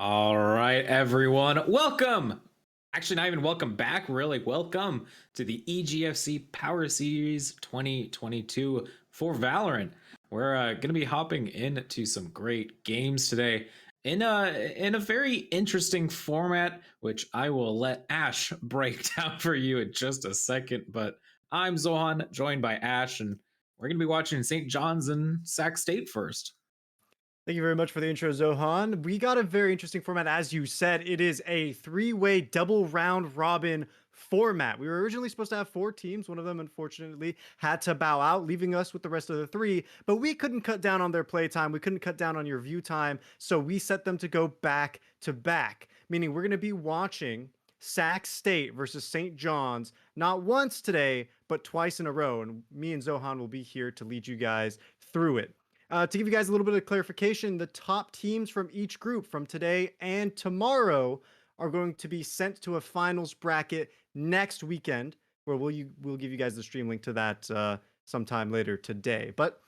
All right, everyone. Welcome. Actually, not even welcome back, really. Welcome to the EGFC Power Series 2022 for Valorant. We're going to be hopping into some great games today in a very interesting format, which I will let Ash break down for you in just a second. But I'm Zohan, joined by Ash, and we're going to be watching St. John's and Sac State first. Thank you very much for the intro, Zohan. We got a very interesting format. As you said, it is a three-way double round robin format. We were originally supposed to have 4 teams. One of them, unfortunately, had to bow out, leaving us with the rest of the 3. But we couldn't cut down on their play time. We couldn't cut down on your view time. So we set them to go back to back, meaning we're going to be watching Sac State versus St. John's, not once today, but twice in a row. And me and Zohan will be here to lead you guys through it. To give you guys a little bit of clarification, the top teams from each group from today and tomorrow are going to be sent to a finals bracket next weekend, where we'll give you guys the stream link to that sometime later today. But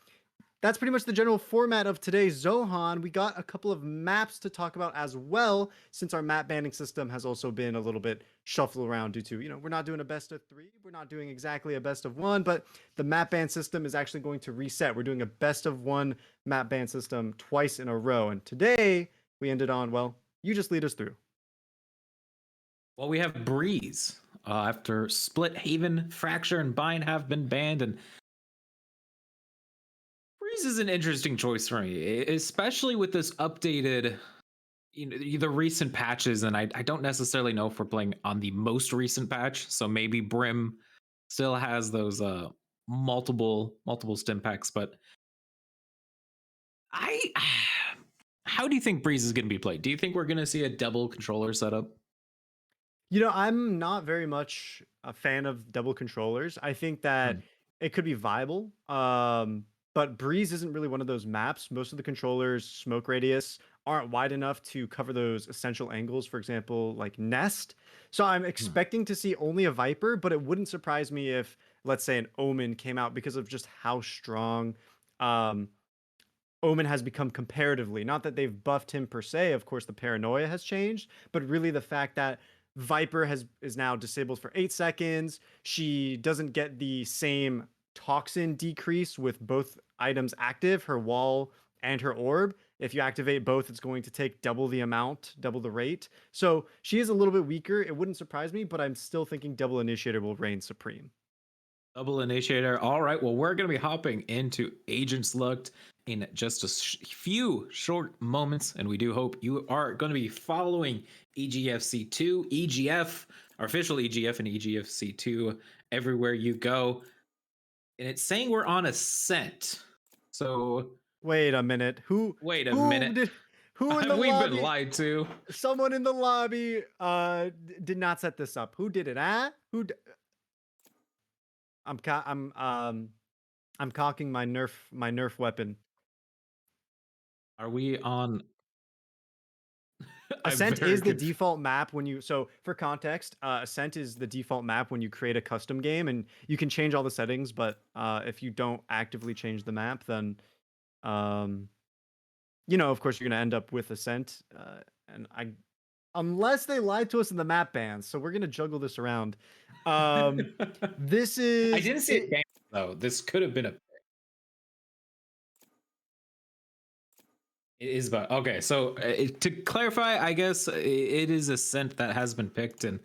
that's pretty much the general format of today's Zohan. We got a couple of maps to talk about as well, since our map banning system has also been a little bit shuffled around due to, we're not doing a best of 3. We're not doing exactly a best of 1, but the map ban system is actually going to reset. We're doing a best of 1 map ban system twice in a row. And today we ended on, well, you just lead us through. Well, we have Breeze. After Split, Haven, Fracture, and Bind have been banned, and Breeze is an interesting choice for me, especially with this updated, the recent patches. And I don't necessarily know if we're playing on the most recent patch, so maybe Brim still has those multiple stim packs. But how do you think Breeze is going to be played? Do you think we're going to see a double controller setup? I'm not very much a fan of double controllers. I think that it could be viable. But Breeze isn't really one of those maps. Most of the controllers' smoke radius aren't wide enough to cover those essential angles, for example, like Nest. So I'm expecting to see only a Viper, but it wouldn't surprise me if, let's say, an Omen came out because of just how strong Omen has become comparatively. Not that they've buffed him per se. Of course, the paranoia has changed, but really the fact that Viper is now disabled for 8 seconds. She doesn't get the same toxin decrease with both items active, her wall and her orb. If you activate both, it's going to take double the amount, double the rate. So she is a little bit weaker. It wouldn't surprise me, but I'm still thinking double initiator will reign supreme. Double initiator. All right. Well, we're going to be hopping into Agents Looked in just a few short moments. And we do hope you are going to be following EGFC2, EGF, our official EGF and EGFC2 everywhere you go. And it's saying we're on Ascent. So wait a minute. Wait a minute. Who in the We've lobby? been lied to. Someone in the lobby did not set this up. Who did it? I'm cocking my nerf weapon. Are we on Ascent is the default map when you, so for context, Ascent is the default map when you create a custom game, and you can change all the settings, but if you don't actively change the map, then you know, of course you're going to end up with Ascent, and unless they lied to us in the map bans, so we're going to juggle this around. This is, I didn't see it banned though. This could have been a It is, but okay. So to clarify, I guess it is a scent that has been picked in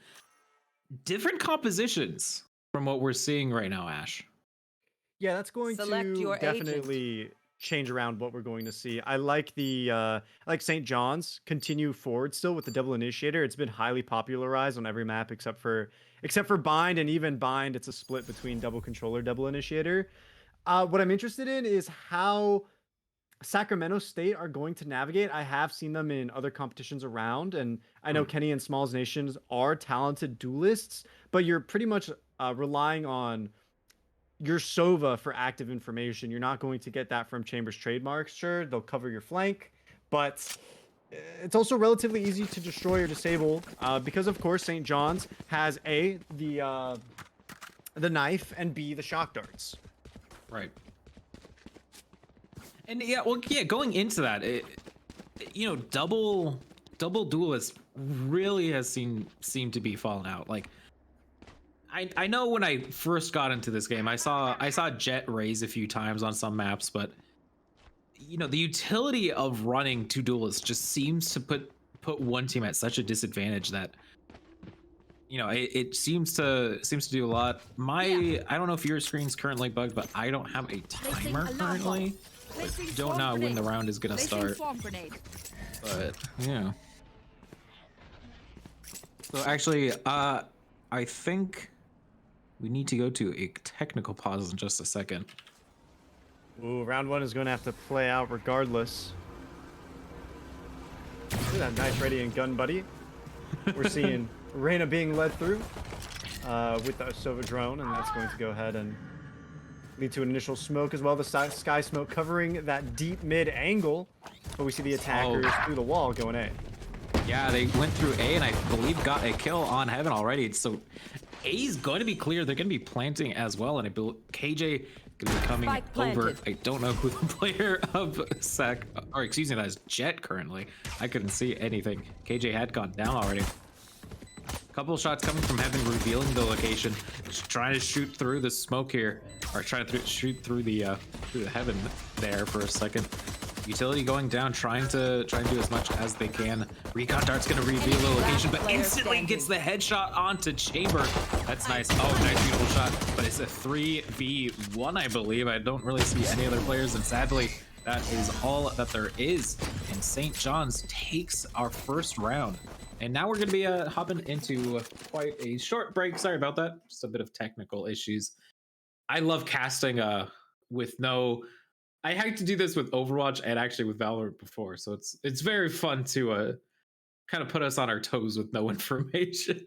different compositions from what we're seeing right now, Ash. Yeah, that's going Select to your definitely agent. change around what we're going to see. I like the I like St. John's continue forward still with the double initiator. It's been highly popularized on every map except for Bind, and even Bind, it's a split between double controller, double initiator. What I'm interested in is how Sacramento State are going to navigate. I have seen them in other competitions around, and I know Kenny and Smalls Nations are talented duelists, but you're pretty much relying on your Sova for active information. You're not going to get that from Chambers trademarks. Sure, they'll cover your flank, but it's also relatively easy to destroy or disable because, of course, St. John's has A, the knife, and B, the shock darts. Right. And yeah, well, yeah, going into that, you know, double duelist really has seemed to be falling out. Like, I know when I first got into this game, I saw Jet raise a few times on some maps, but you know, the utility of running two duelists just seems to put one team at such a disadvantage that, you know, it seems to do a lot. I don't know if your screen's currently bugged, but I don't have a timer currently. Don't know when the round is gonna start, but yeah. So actually, I think we need to go to a technical pause in just a second. Ooh, round one is going to have to play out regardless. Look at that nice ready and gun, buddy. We're seeing Reyna being led through with the Sova drone, and that's going to go ahead and lead to an initial smoke as well. The sky smoke covering that deep mid angle, but we see the attackers through the wall going A. Yeah, they went through A and I believe got a kill on Heaven already. So A's going to be clear. They're going to be planting as well, and I believe KJ going to be coming over. I don't know who the player of excuse me, that is Jet currently. I couldn't see anything. KJ had gone down already. Couple shots coming from Heaven, revealing the location. Just trying to shoot through the smoke here, or trying to shoot through the Heaven there for a second. Utility going down, trying to do as much as they can. Recon Dart's gonna reveal the location, but instantly gets the headshot onto Chamber. That's nice. Oh, nice, beautiful shot. But it's a 3v1, I believe. I don't really see any other players, and sadly, that is all that there is. And St. John's takes our first round. And now we're going to be hopping into quite a short break. Sorry about that. Just a bit of technical issues. I love casting with no... I had to do this with Overwatch and actually with Valorant before. So it's very fun to kind of put us on our toes with no information.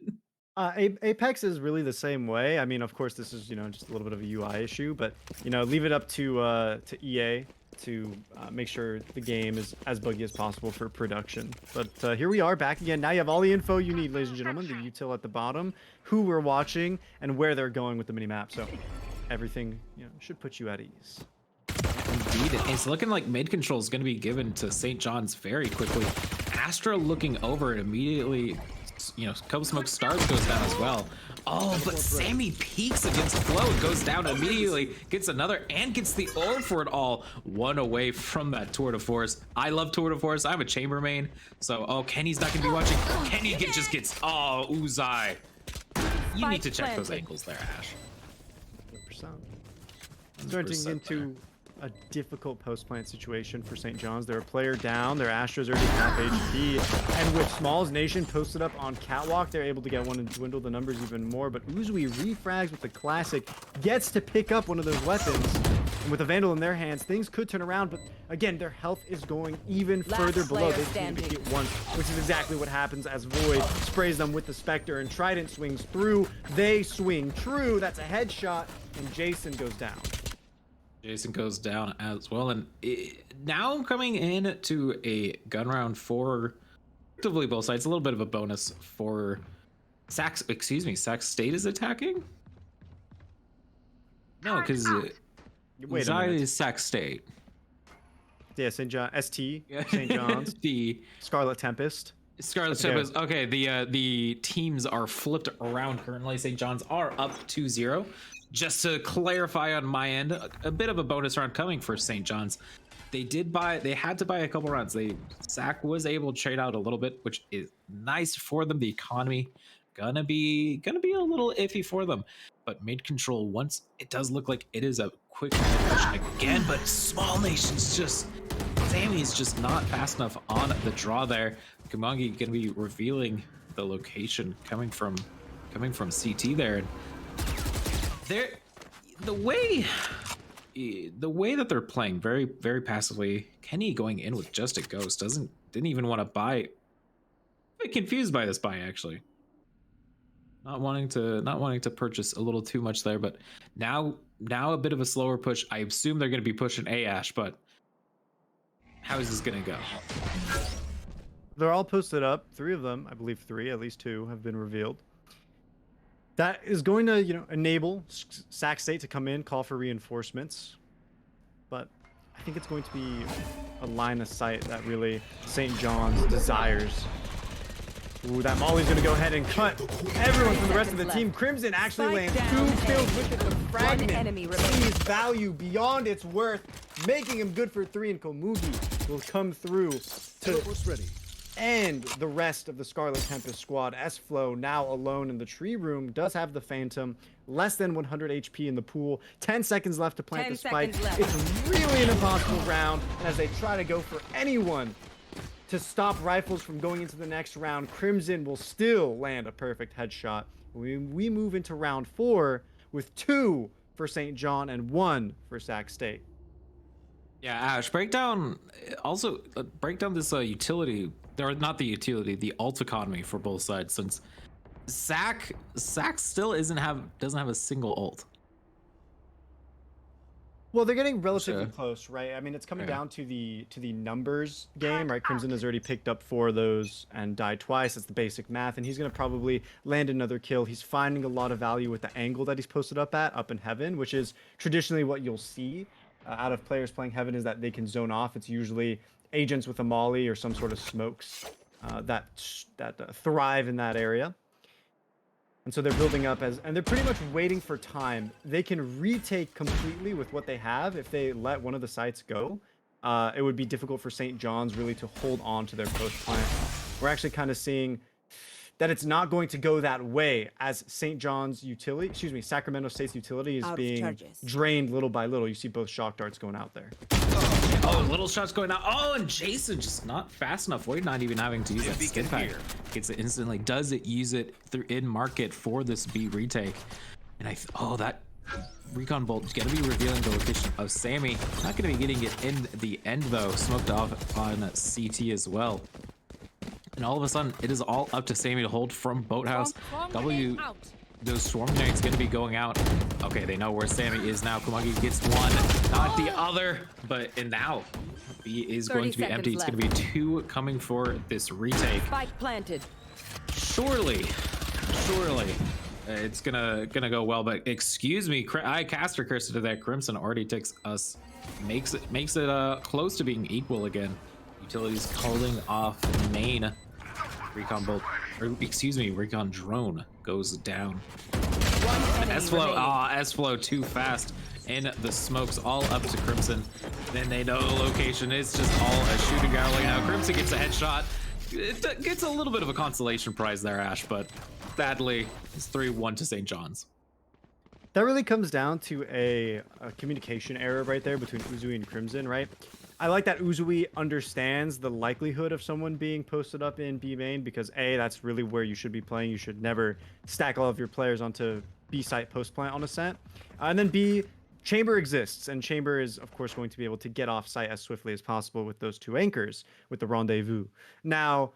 Apex is really the same way. I mean, of course, this is, you know, just a little bit of a UI issue, but, you know, leave it up to EA to make sure the game is as buggy as possible for production. But here we are back again. Now you have all the info you need, ladies and gentlemen. The util at the bottom, who we're watching, and where they're going with the minimap. So everything, you know, should put you at ease. Indeed, it's looking like mid control is going to be given to St. John's very quickly. Astra looking over it immediately. You know, Cope Smoke Stars goes down as well. Oh, but Sammy peeks against Flo, goes down immediately, gets another, and gets the ult for it all. One away from that tour de force. I love tour de force. I'm a chamber main, so oh, Kenny's not gonna be watching. Kenny just gets Uzai. You need to check those ankles there, Ash. 100%. Starting into a difficult post-plant situation for St. John's. They're a player down. Their Astra's already half HP. And with Smalls Nation posted up on Catwalk, they're able to get one and dwindle the numbers even more. But Uzui refrags with the classic, gets to pick up one of those weapons. And with a Vandal in their hands, things could turn around. But again, their health is going even further below. They seem to get one, which is exactly what happens as Void sprays them with the Spectre and Trident swings through. They swing true. That's a headshot. And Jason goes down. Jason goes down as well, and now coming in to a gun round for effectively both sides. A little bit of a bonus for Sac State is attacking. No, because Zai is Sac State. Yeah, St. John, ST, St. John's, the Scarlet Tempest. Tempest. Okay, the teams are flipped around currently. St. John's are up 2-0. Just to clarify on my end, a bit of a bonus round coming for St. John's. They had to buy a couple rounds. Sac was able to trade out a little bit, which is nice for them. The economy gonna be a little iffy for them. But mid control, once it does look like it is a quick push again, but Small Nation's just Sammy's just not fast enough on the draw there. Kumangi gonna be revealing the location coming from CT there. The way that they're playing very, very passively. Kenny going in with just a ghost didn't even want to buy. I'm a bit confused by this buy actually. Not wanting to purchase a little too much there, but now a bit of a slower push. I assume they're going to be pushing A Ash, but how is this going to go? They're all posted up. 3 of them, I believe 3, at least 2 have been revealed. That is going to, enable Sac State to come in, call for reinforcements. But I think it's going to be a line of sight that really St. John's desires. Ooh, that Molly's going to go ahead and cut everyone from the rest of the team. Crimson actually lands 2 kills with it. The fragment sees value beyond its worth, making him good for 3, and Komugi will come through to and the rest of the Scarlet Tempest squad. S-Flow, now alone in the tree room, does have the Phantom, less than 100 HP in the pool, 10 seconds left to plant the spike. It's really an impossible round, and as they try to go for anyone to stop Rifles from going into the next round, Crimson will still land a perfect headshot. We move into round 4 with 2 for St. John and 1 for Sac State. Yeah, Ash, break down this utility. Or not the utility, the ult economy for both sides, since Sac still doesn't have a single ult. Well, they're getting relatively close, right? I mean, it's coming down to the numbers game, right? Crimson has already picked up 4 of those and died twice. That's the basic math, and he's going to probably land another kill. He's finding a lot of value with the angle that he's posted up in Heaven, which is traditionally what you'll see out of players playing Heaven, is that they can zone off. It's usually agents with a molly or some sort of smokes that thrive in that area. And so they're building up and they're pretty much waiting for time. They can retake completely with what they have. If they let one of the sites go, it would be difficult for St. John's really to hold on to their post plant. We're actually kind of seeing that it's not going to go that way, as Sacramento State's utility is being drained little by little. You see both shock darts going out there. Oh, little shots going out. Oh, and Jason just not fast enough. Void not even having to use that skin pack. Gets it instantly. Does it use it through in market for this B retake? And that recon bolt is gonna be revealing the location of Sammy. Not gonna be getting it in the end though. Smoked off on CT as well. And all of a sudden, it is all up to Sammy to hold from Boathouse. Those Swarm Grenades going to be going out. Okay, they know where Sammy is now. Kumangi gets one, not the other. And now, B is going to be empty. It's going to be 2 coming for this retake. Spike planted. Surely, it's gonna go well. But excuse me, I caster cursed to that. Crimson already takes us makes it close to being equal again. Utilities holding off main. Recon bolt, or excuse me, recon drone goes down. S-Flow too fast in the smokes, all up to Crimson. Then they know the location. It's just all a shooting gallery now. Crimson gets a headshot. It gets a little bit of a consolation prize there, Ash, but sadly, it's 3-1 to St. John's. That really comes down to a communication error right there between Uzui and Crimson, right? I like that Uzui understands the likelihood of someone being posted up in B main because A, that's really where you should be playing. You should never stack all of your players onto B site post plant on ascent. And then B, Chamber exists, and Chamber is, of course, going to be able to get off site as swiftly as possible with those two anchors, with the rendezvous. Now,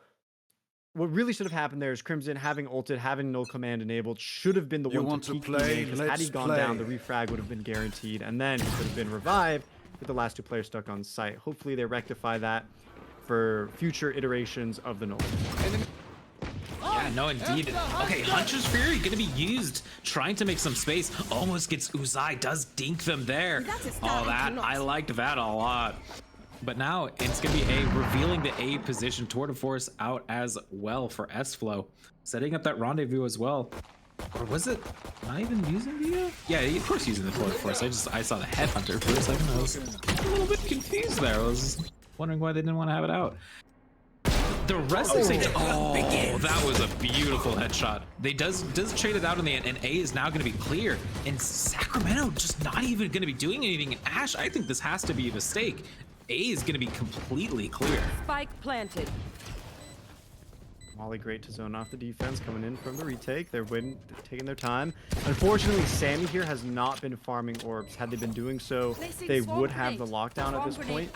what really should have happened there is Crimson having ulted, having null command enabled, should have been the one to peek play, because had he gone down, the refrag would have been guaranteed, and then he could have been revived with the last two players stuck on site. Hopefully they rectify that for future iterations of the null. Yeah, no, indeed. Okay, Hunter's Fury gonna be used, trying to make some space. Almost gets Uzai, does dink them there. Oh, I liked that a lot. But now it's gonna be A, revealing the A position. Tour de Force out as well for S-Flow, setting up that rendezvous as well. Or was it not even using the? Yeah, of course using the Tour de Force. I saw the Headhunter for a second. I was a little bit confused there. I was wondering why they didn't want to have it out. The rest of St. That was a beautiful headshot. They does trade it out in the end, and A is now going to be clear. And Sacramento just not even going to be doing anything. Ash, I think this has to be a mistake. A is going to be completely clear. Spike planted. Molly great to zone off the defense, coming in from the retake. They're taking their time. Unfortunately, Sammy here has not been farming orbs. Had they been doing so, they would have the lockdown at this point.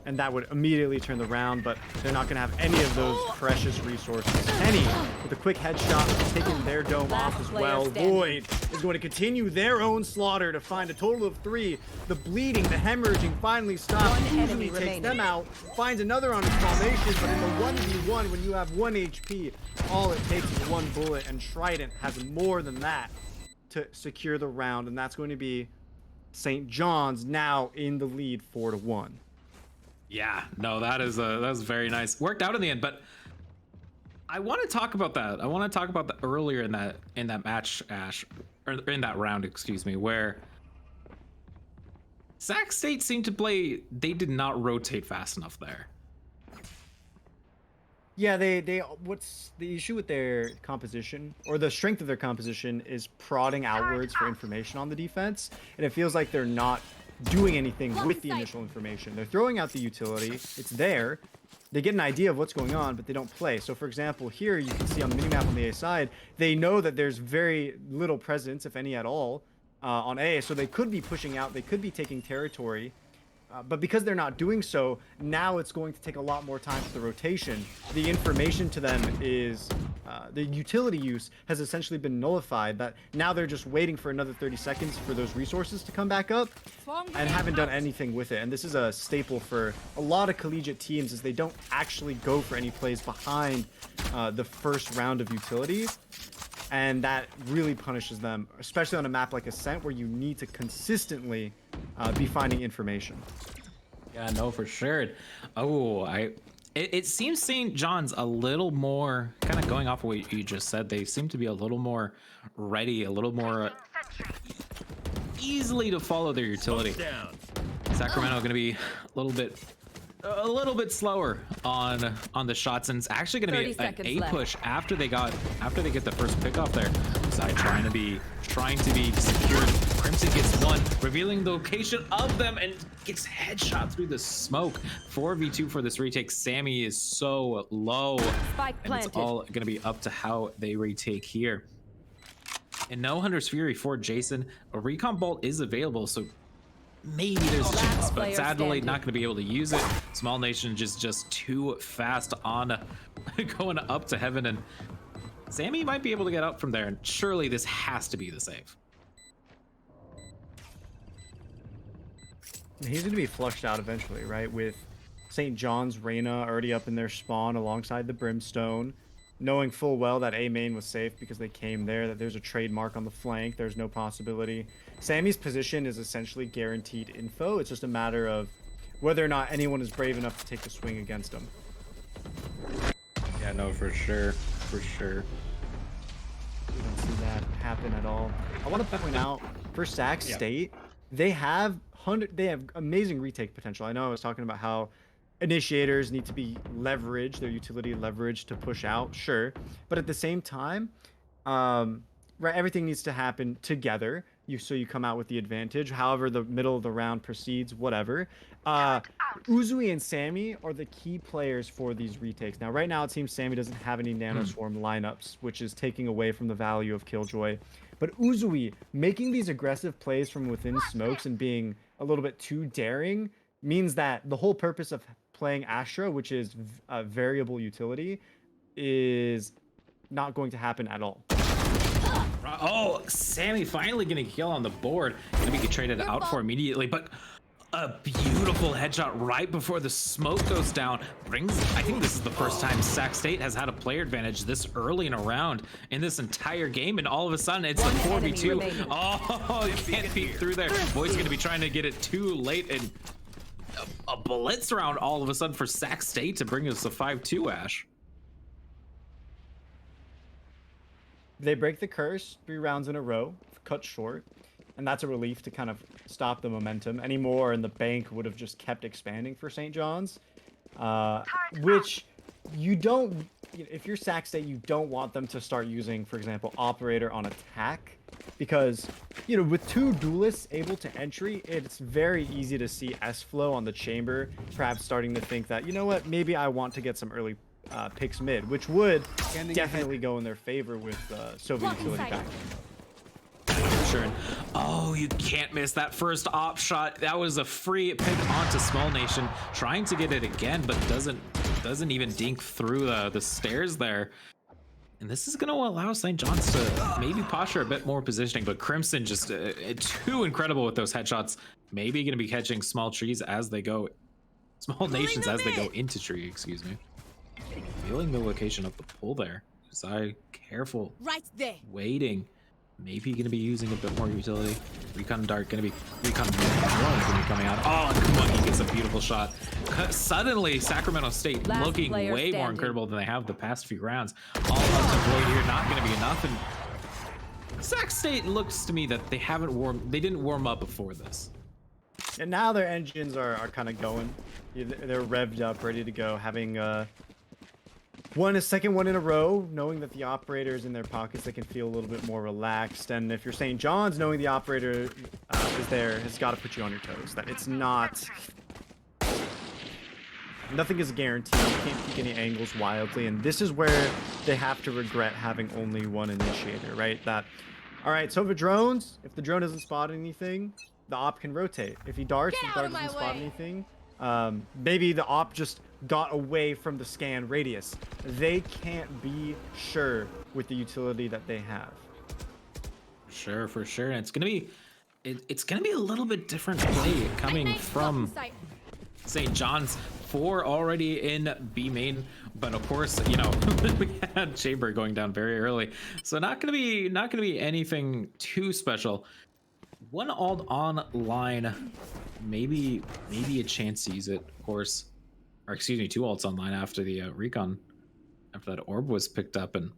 And that would immediately turn the round, but they're not going to have any of those precious resources. Penny, with a quick headshot, taking their dome off as well. Void is going to continue their own slaughter to find a total of 3. The bleeding, the hemorrhaging finally stops. Usually takes them out, finds another on his formation, but in the 1v1, when you have 1 HP, all it takes is 1 bullet, and Trident has more than that to secure the round, and that's going to be St. John's now in the lead 4-1. Yeah, no, that was very nice. Worked out in the end, but I want to talk about that. I want to talk about the earlier in that match, Ash, or in that round, excuse me, where Sac State seemed to play. They did not rotate fast enough there. Yeah, they what's the issue with their composition, or the strength of their composition, is prodding outwards for information on the defense, and it feels like they're not doing anything with the initial information. They're throwing out the utility, it's there, they get an idea of what's going on, but they don't play. So for example, here you can see on the minimap on the A side, they know that there's very little presence, if any at all, on A, so they could be pushing out, they could be taking territory, but because they're not doing so, now it's going to take a lot more time for the rotation. The information to them is, the utility use has essentially been nullified, that now they're just waiting for another 30 seconds for those resources to come back up, and haven't done anything with it. And this is a staple for a lot of collegiate teams, is they don't actually go for any plays behind the first round of utility. And that really punishes them, especially on a map like Ascent, where you need to consistently be finding information. Yeah, no, for sure. Oh, it seems St. John's a little more, kind of going off of what you just said, they seem to be a little more ready, a little more easily to follow their utility. Sacramento going to be a little bit slower on the shots, and it's actually going to be an A push after they get the first pick off there. Side trying to be secure. Crimson gets one, revealing the location of them, and gets headshot through the smoke. 4v2 for this retake. Sammy is so low, and it's all going to be up to how they retake here. And no Hunter's Fury for Jason. A recon bolt is available, so maybe there's a chance, but sadly not going to be able to use it. Small Nation just too fast on going up to heaven, and Sammy might be able to get up from there, and surely this has to be the save. He's going to be flushed out eventually, right? With St. John's Reyna already up in their spawn alongside the Brimstone. knowing full well that A main was safe because they came there, that there's a trademark on the flank, there's no possibility. Sammy's position is essentially guaranteed info. It's just a matter of whether or not anyone is brave enough to take the swing against him. Yeah, no, for sure. For sure. We don't see that happen at all. I want to point out, for Sac State, they have amazing retake potential. I know I was talking about how initiators need to be leveraged, their utility leverage to push out, sure. But at the same time, right, everything needs to happen together. So you come out with the advantage. However, the middle of the round proceeds, whatever. Uzui and Sammy are the key players for these retakes. Now, right now, it seems Sammy doesn't have any Nano Swarm lineups, which is taking away from the value of Killjoy. But Uzui, making these aggressive plays from within smokes and being a little bit too daring, means that the whole purpose of playing Astra, which is a variable utility, is not going to happen at all. Oh, Sammy finally getting a kill on the board. Gonna be traded out for immediately, but a beautiful headshot right before the smoke goes down. I think this is the first time Sac State has had a player advantage this early in a round in this entire game, and all of a sudden it's a 4v2. Oh, you can't peek through there. Boy's gonna be trying to get it too late, and a blitz round all of a sudden for Sac State to bring us a 5-2, Ash. They break the curse 3 rounds in a row, cut short, and that's a relief to kind of stop the momentum anymore, and the bank would have just kept expanding for St. John's, which you don't, if you're Sac State, you don't want them to start using, for example, Operator on attack, because, you know, with 2 duelists able to entry, it's very easy to see S-flow on the chamber, perhaps starting to think that, you know what, maybe I want to get some early picks mid, which would definitely go in their favor with Soviet utility back. Sure. Oh, you can't miss that first op shot. That was a free pick onto Small Nation, trying to get it again, but doesn't even dink through the stairs there. And this is going to allow St. John's to maybe posture a bit more positioning, but Crimson just too incredible with those headshots. Maybe going to be catching small nations as they go into tree, excuse me. Feeling the location of the pull there. Zai careful. Right there. Waiting. Maybe gonna be using a bit more utility. Recon Dart gonna be Recon Drone gonna be coming out. Oh, come on, he gets a beautiful shot. Suddenly, Sacramento State looking way more incredible than they have the past few rounds. All of the void here not gonna be enough, and Sac State looks to me that they didn't warm up before this. And now their engines are kind of going. They're revved up, ready to go, having a second one in a row, knowing that the operator is in their pockets, they can feel a little bit more relaxed. And if you're St. John's, knowing the operator is there has got to put you on your toes. That it's not... Nothing is guaranteed. You can't peek any angles wildly. And this is where they have to regret having only one initiator, right? That, all right, so for drones, if the drone doesn't spot anything, the op can rotate. If he darts, if the dart doesn't spot anything, maybe the op just got away from the scan radius. They can't be sure with the utility that they have. Sure, for sure. And it's gonna be a little bit different play coming from St. John's. 4 already in B main, but of course, you know, we had Chamber going down very early, so not gonna be anything too special. One alt on line, maybe a chance to use it, of course. Or excuse me, 2 alts online after the recon, after that orb was picked up, and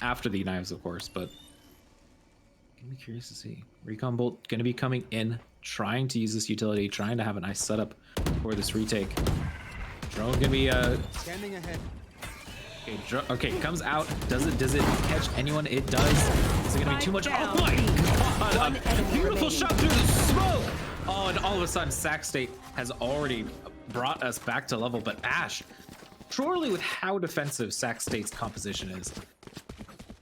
after the knives, of course. But I'm gonna be curious to see. Recon bolt gonna be coming in, trying to use this utility, trying to have a nice setup for this retake. Drone gonna be standing ahead. Okay, comes out. Does it catch anyone? It does. Is it gonna be too much? Oh my god! A beautiful shot through the smoke. Oh, and all of a sudden, Sac State has already brought us back to level. But Ash, surely with how defensive Sac State's composition is,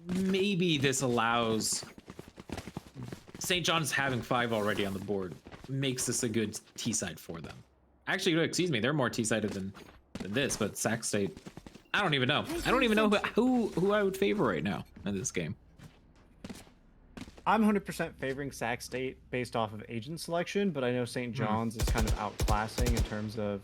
maybe this allows St. John's having 5 already on the board makes this a good T-side for them. Actually, excuse me, they're more T-sided than this, but Sac State, I don't even know. I don't even know who I would favor right now in this game. I'm 100% favoring Sac State based off of agent selection, but I know St. John's is kind of outclassing in terms of,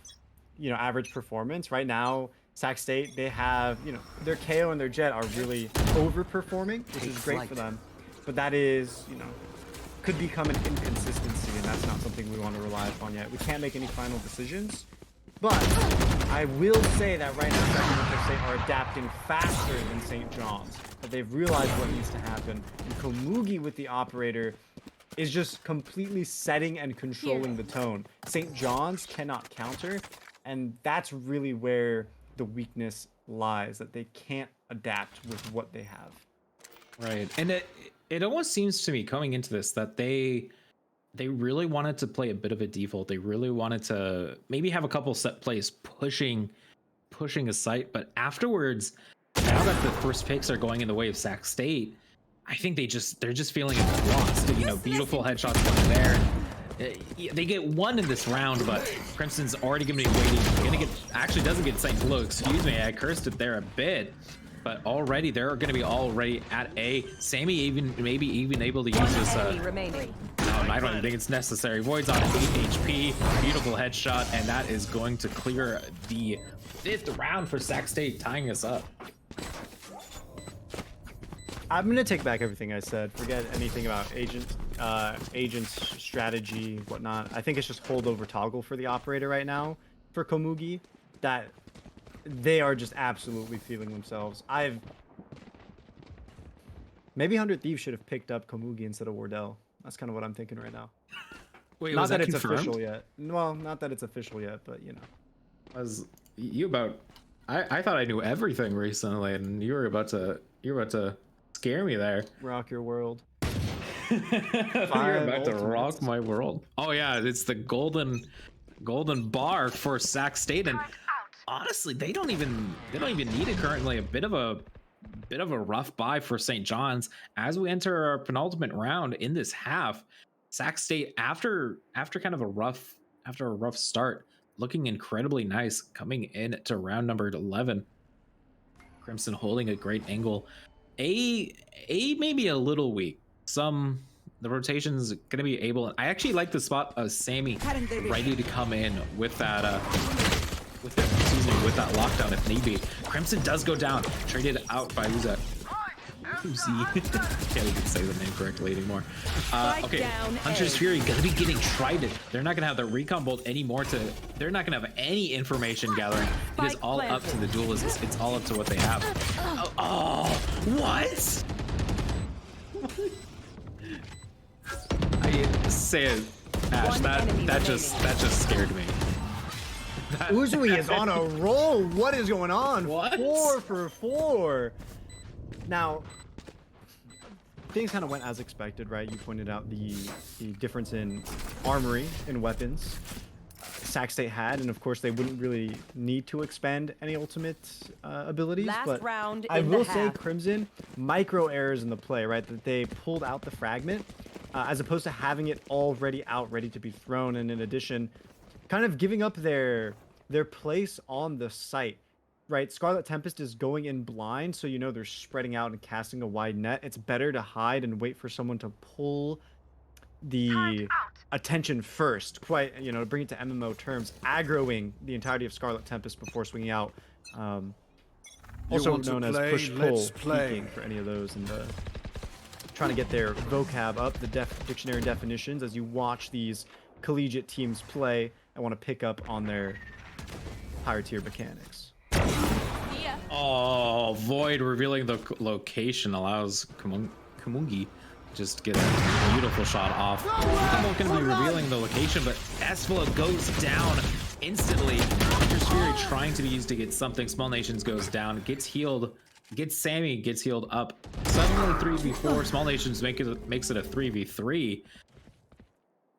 you know, average performance. Right now, Sac State, they have, their KO and their Jet are really overperforming, which is great for them. But that is, could become an inconsistency, and that's not something we want to rely upon yet. We can't make any final decisions. But I will say that right now, Sacramento State are adapting faster than St. John's. That they've realized what needs to happen. And Komugi with the operator is just completely setting and controlling the tone. St. John's cannot counter, and that's really where the weakness lies, that they can't adapt with what they have. Right. And it almost seems to me coming into this that they really wanted to play a bit of a default. They really wanted to maybe have a couple set plays pushing a site, but afterwards, now that the first picks are going in the way of Sac State, I think they're just feeling lost. Beautiful headshots going there. They get one in this round, but Crimson's already gonna be waiting. Doesn't get St. Blue. Excuse me, I cursed it there a bit. But already they're going to be already at A. Sammy maybe even able to use this. I don't even think it's necessary. Void's on 8 HP. Beautiful headshot, and that is going to clear the 5th round for Sac State, tying us up. I'm gonna take back everything I said. Forget anything about agents, strategy, whatnot. I think it's just hold over toggle for the operator right now for Komugi. That they are just absolutely feeling themselves. Maybe 100 Thieves should have picked up Komugi instead of Wardell. That's kind of what I'm thinking right now. Wait, not that it's confirmed? Official yet. Well, not that it's official yet, but I thought I knew everything recently, and you were about to scare me there. Rock your world. You're about to rock my world. Oh yeah, it's the golden bar for Sac State, and honestly, they don't even need it currently. A bit of a rough buy for St. John's as we enter our penultimate round in this half. Sac State, after kind of a rough start, looking incredibly nice coming in to round number 11. Crimson holding a great angle. A maybe a little weak. The rotation's gonna be able. I actually like the spot of Sammy ready to come in with that with that lockdown if need be. Crimson does go down, traded out by Uzi. Can't even say the name correctly anymore. Okay, Hunter's Fury gonna be getting trided. They're not gonna have the recon bolt anymore. They're not gonna have any information gathering. It is all up to the duelists. It's all up to what they have. Oh, what? I say it, Ash. That just scared me. Uzui is on a roll. What is going on? What? 4 for 4. Now, things kind of went as expected, right? You pointed out the difference in armory and weapons Sac State had, and of course they wouldn't really need to expend any ultimate abilities. But I will say Crimson, micro errors in the play, right? That they pulled out the fragment as opposed to having it already out, ready to be thrown, and in addition, kind of giving up their place on the site. Right, Scarlet Tempest is going in blind, so they're spreading out and casting a wide net. It's better to hide and wait for someone to pull the attention first, to bring it to MMO terms, aggroing the entirety of Scarlet Tempest before swinging out. Also known as push-pull, peeking for any of those, and trying to get their vocab up, the dictionary definitions, as you watch these collegiate teams play and want to pick up on their higher tier mechanics. Oh, Void revealing the location allows Komugi just get a beautiful shot off. We're going to be revealing the location, but Esfala goes down instantly. Hunter's Fury trying to be used to get something. Small Nations goes down, gets healed, Sammy gets healed up. Suddenly 3v4. Small Nations makes it a 3v3.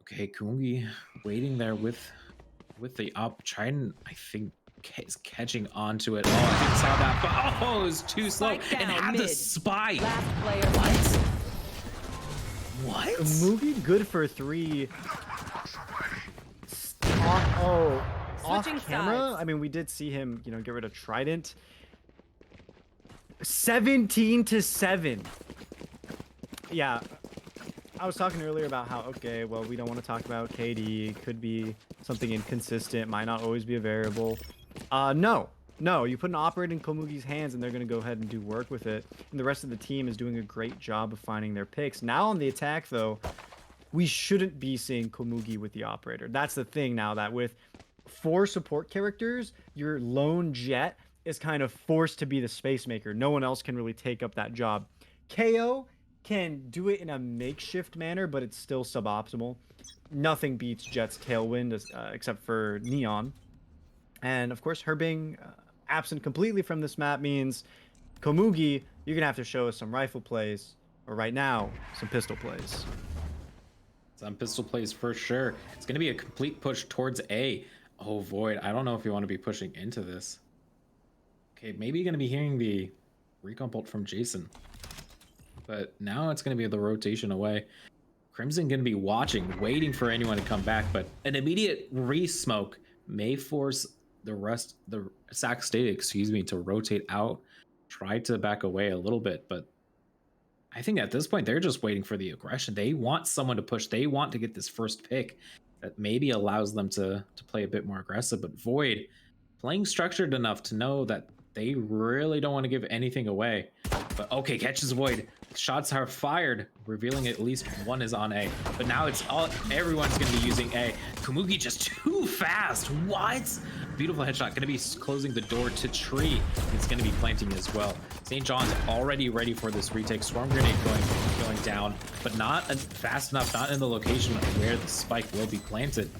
Okay, Komugi waiting there with the up. Trying, I think, is catching onto it. Oh, I didn't saw that, but it was too slow and had the spike. What? Komugi good for 3. Off camera. I mean, we did see him, get rid of Trident. 17-7. Yeah, I was talking earlier about how we don't want to talk about KD. Could be something inconsistent. Might not always be a variable. No, No, you put an operator in Komugi's hands and they're going to go ahead and do work with it. And the rest of the team is doing a great job of finding their picks. Now on the attack, though, we shouldn't be seeing Komugi with the operator. That's the thing now, that with 4 support characters, your lone Jet is kind of forced to be the space maker. No one else can really take up that job. KO can do it in a makeshift manner, but it's still suboptimal. Nothing beats Jet's Tailwind except for Neon. And of course, her being absent completely from this map means Komugi, you're going to have to show us some rifle plays, or right now, some pistol plays. Some pistol plays for sure. It's going to be a complete push towards A. Oh, Void. I don't know if you want to be pushing into this. Okay, maybe you're going to be hearing the recon bolt from Jason. But now it's going to be the rotation away. Crimson going to be watching, waiting for anyone to come back. But an immediate re-smoke may force the Sac State, excuse me, to rotate out. Try to back away a little bit, but I think at this point, they're just waiting for the aggression. They want someone to push. They want to get this first pick that maybe allows them to play a bit more aggressive. But Void, playing structured enough to know that they really don't want to give anything away. But okay, catches Void. Shots are fired, revealing at least one is on A. But now it's everyone's going to be using A. Komugi just too fast. What? Beautiful headshot. Going to be closing the door to Tree. It's going to be planting as well. St. John's already ready for this retake. Swarm grenade going down, but not fast enough, not in the location where the spike will be planted.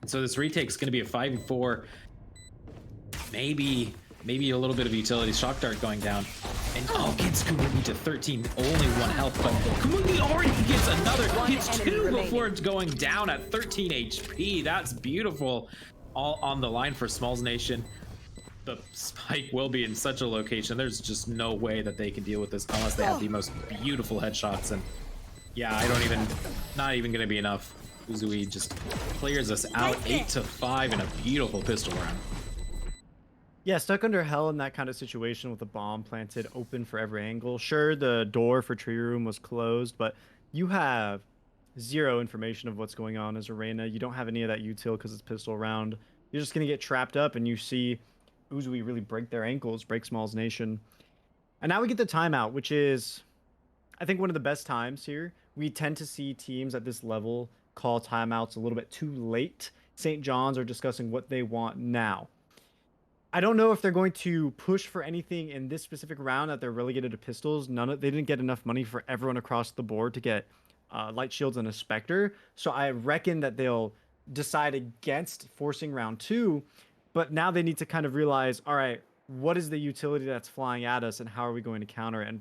And so this retake is going to be a 5v4. Maybe a little bit of utility. Shock dart going down. And gets Komugi to 13, only 1 health, but Komugi already gets another, hits 2 before it's going down at 13 HP. That's beautiful. All on the line for Smalls Nation. The spike will be in such a location. There's just no way that they can deal with this unless they have the most beautiful headshots. And yeah, not even gonna be enough. Uzui just clears us out 8-5 in a beautiful pistol round. Yeah, stuck under hell in that kind of situation with a bomb planted open for every angle. Sure, the door for Tree Room was closed, but you have 0 information of what's going on as Arena. You don't have any of that util because it's pistol round. You're just going to get trapped up, and you see Uzui really break their ankles, break Smalls Nation. And now we get the timeout, which is, I think, one of the best times here. We tend to see teams at this level call timeouts a little bit too late. St. John's are discussing what they want now. I don't know if they're going to push for anything in this specific round that they're relegated to pistols. They didn't get enough money for everyone across the board to get light shields and a Spectre. So I reckon that they'll decide against forcing round 2. But now they need to kind of realize, all right, what is the utility that's flying at us and how are we going to counter it? And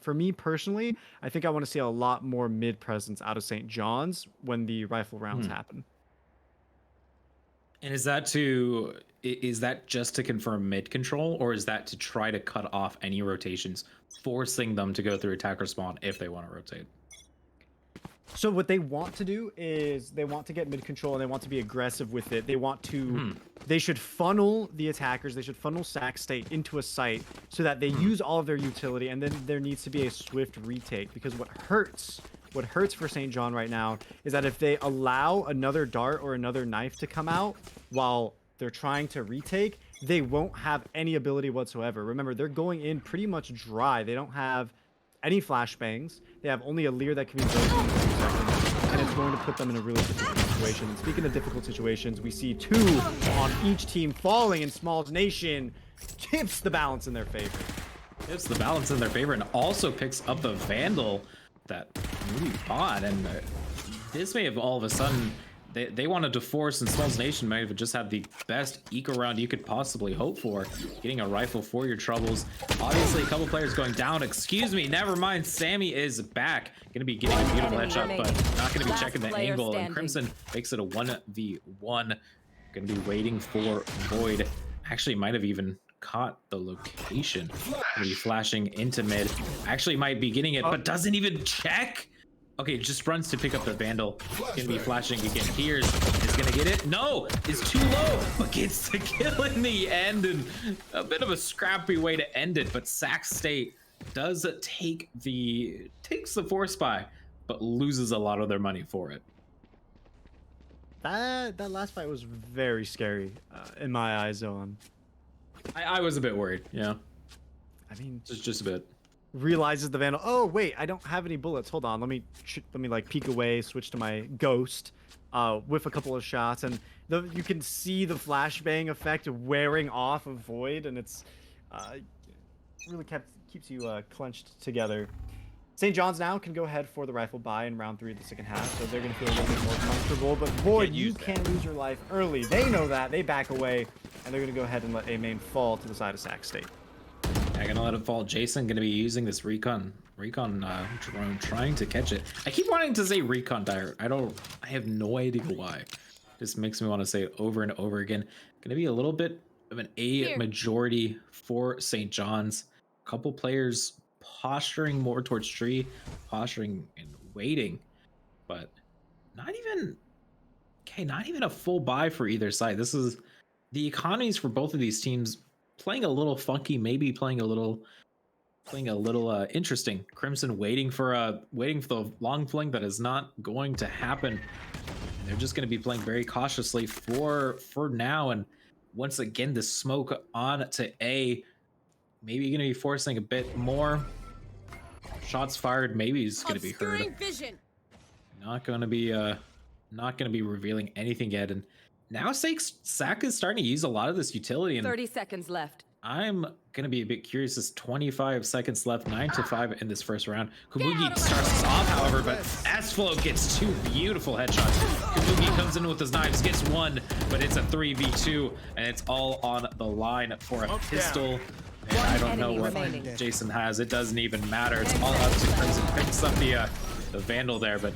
for me personally, I think I want to see a lot more mid presence out of St. John's when the rifle rounds happen. And is that just to confirm mid control, or is that to try to cut off any rotations, forcing them to go through attacker spawn if they want to rotate? So what they want to do is they want to get mid control and they want to be aggressive with it. They want to, they should funnel the attackers. They should funnel Sac State into a site so that they use all of their utility, and then there needs to be a swift retake. Because what hurts for St. John right now is that if they allow another dart or another knife to come out while they're trying to retake, they won't have any ability whatsoever. Remember, they're going in pretty much dry. They don't have any flashbangs. They have only a Lear that can be broken in 2 seconds, and it's going to put them in a really difficult situation. And speaking of difficult situations, we see 2 on each team falling, and Smalls Nation tips the balance in their favor. Tips the balance in their favor, and also picks up the Vandal that we bought. And this may have all of a sudden they wanted to force, and Smalls Nation might have just had the best eco round you could possibly hope for, getting a rifle for your troubles. Obviously a couple players going down. Excuse me, never mind, Sammy is back, gonna be getting a beautiful headshot, but not gonna be checking the angle. And Crimson makes it a 1v1. Gonna be waiting for Void. Actually might have even caught the location. Gonna be flashing into mid. Actually might be getting it, but doesn't even check. Okay, just runs to pick up the Vandal. Gonna be flashing again. Here's is gonna get it. No, it's too low, but gets the kill in the end, and a bit of a scrappy way to end it. But Sac State does takes the 4 spy, but loses a lot of their money for it. That last fight was very scary in my eyes, Zohan. I was a bit worried. Yeah, I mean, just a bit. realizes the Vandal. Oh wait, I don't have any bullets. Hold on, let me like peek away, switch to my Ghost, whiff a couple of shots, and you can see the flashbang effect wearing off of Void, and it's really keeps you clenched together. St. John's now can go ahead for the rifle buy in round 3 of the second half, so they're going to feel a little bit more comfortable. But Void, you can't lose your life early. They know that. They back away, and they're going to go ahead and let A main fall to the side of Sac State. I'm gonna let it fall. Jason gonna be using this recon drone, trying to catch it. I keep wanting to say recon dire. I have no idea why. Just makes me want to say it over and over again. Gonna be a little bit of an A majority for St. John's. A couple players posturing more towards tree, posturing and waiting, but not even a full buy for either side. This is the economies for both of these teams playing a little funky, maybe playing a little interesting. Crimson waiting for the long fling that is not going to happen. And they're just going to be playing very cautiously for now. And once again, the smoke on to A. Maybe going to be forcing a bit more shots fired. Maybe he's going to be heard. Vision. Not going to be revealing anything yet. And now Sac is starting to use a lot of this utility. And 30 seconds left. I'm going to be a bit curious. There's 25 seconds left, 9-5 in this first round. Kumugi starts us off, however, but S-Flow gets 2 beautiful headshots. Kumugi comes in with his knives, gets 1, but it's a 3v2, and it's all on the line for a pistol. And I don't know what Jason has. It doesn't even matter. It's all up to Crimson. Picks up the Vandal there, but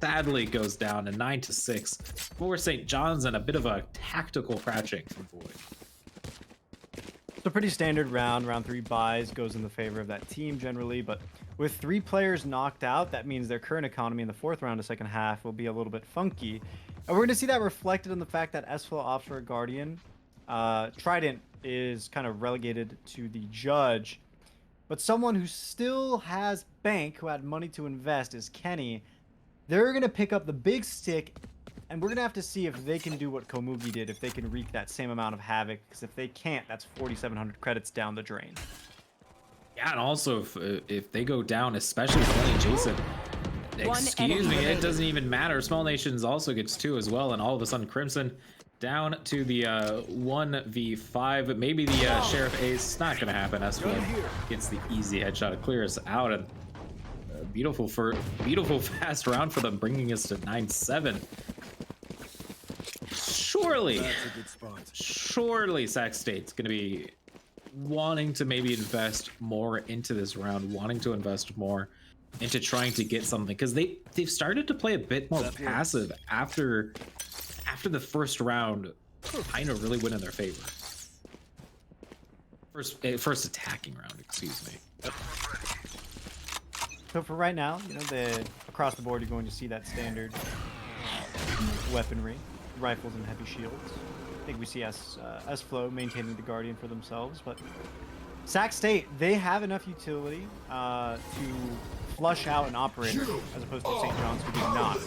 sadly goes down to 9-6 for St. John's, and a bit of a tactical crouching from Void. It's a pretty standard round. Round 3 buys goes in the favor of that team generally, but with 3 players knocked out, that means their current economy in the 4th round of second half will be a little bit funky. And we're going to see that reflected in the fact that S-Flow opts for a Guardian. Trident is kind of relegated to the Judge, but someone who still has bank, who had money to invest, is Kenny. They're going to pick up the big stick, and we're going to have to see if they can do what Komugi did, if they can wreak that same amount of havoc, because if they can't, that's 4,700 credits down the drain. Yeah, and also if they go down, especially playing Jason, excuse me, it doesn't even matter. Small Nations also gets 2 as well, and all of a sudden Crimson down to the 1v5. Maybe the Sheriff Ace. Not going to happen. S1 gets the easy headshot. It clears out, and beautiful fast round for them, bringing us to 9-7. Surely Sac State's going to be wanting to maybe invest more into this round, wanting to invest more into trying to get something, because they've started to play a bit more passive after the first round kind of really went in their favor. First attacking round, excuse me. So for right now, you know, across the board, you're going to see that standard weaponry, rifles and heavy shields. I think we see S-Flow maintaining the Guardian for themselves, but Sac State, they have enough utility to flush out an operator, as opposed to St. John's, who do not.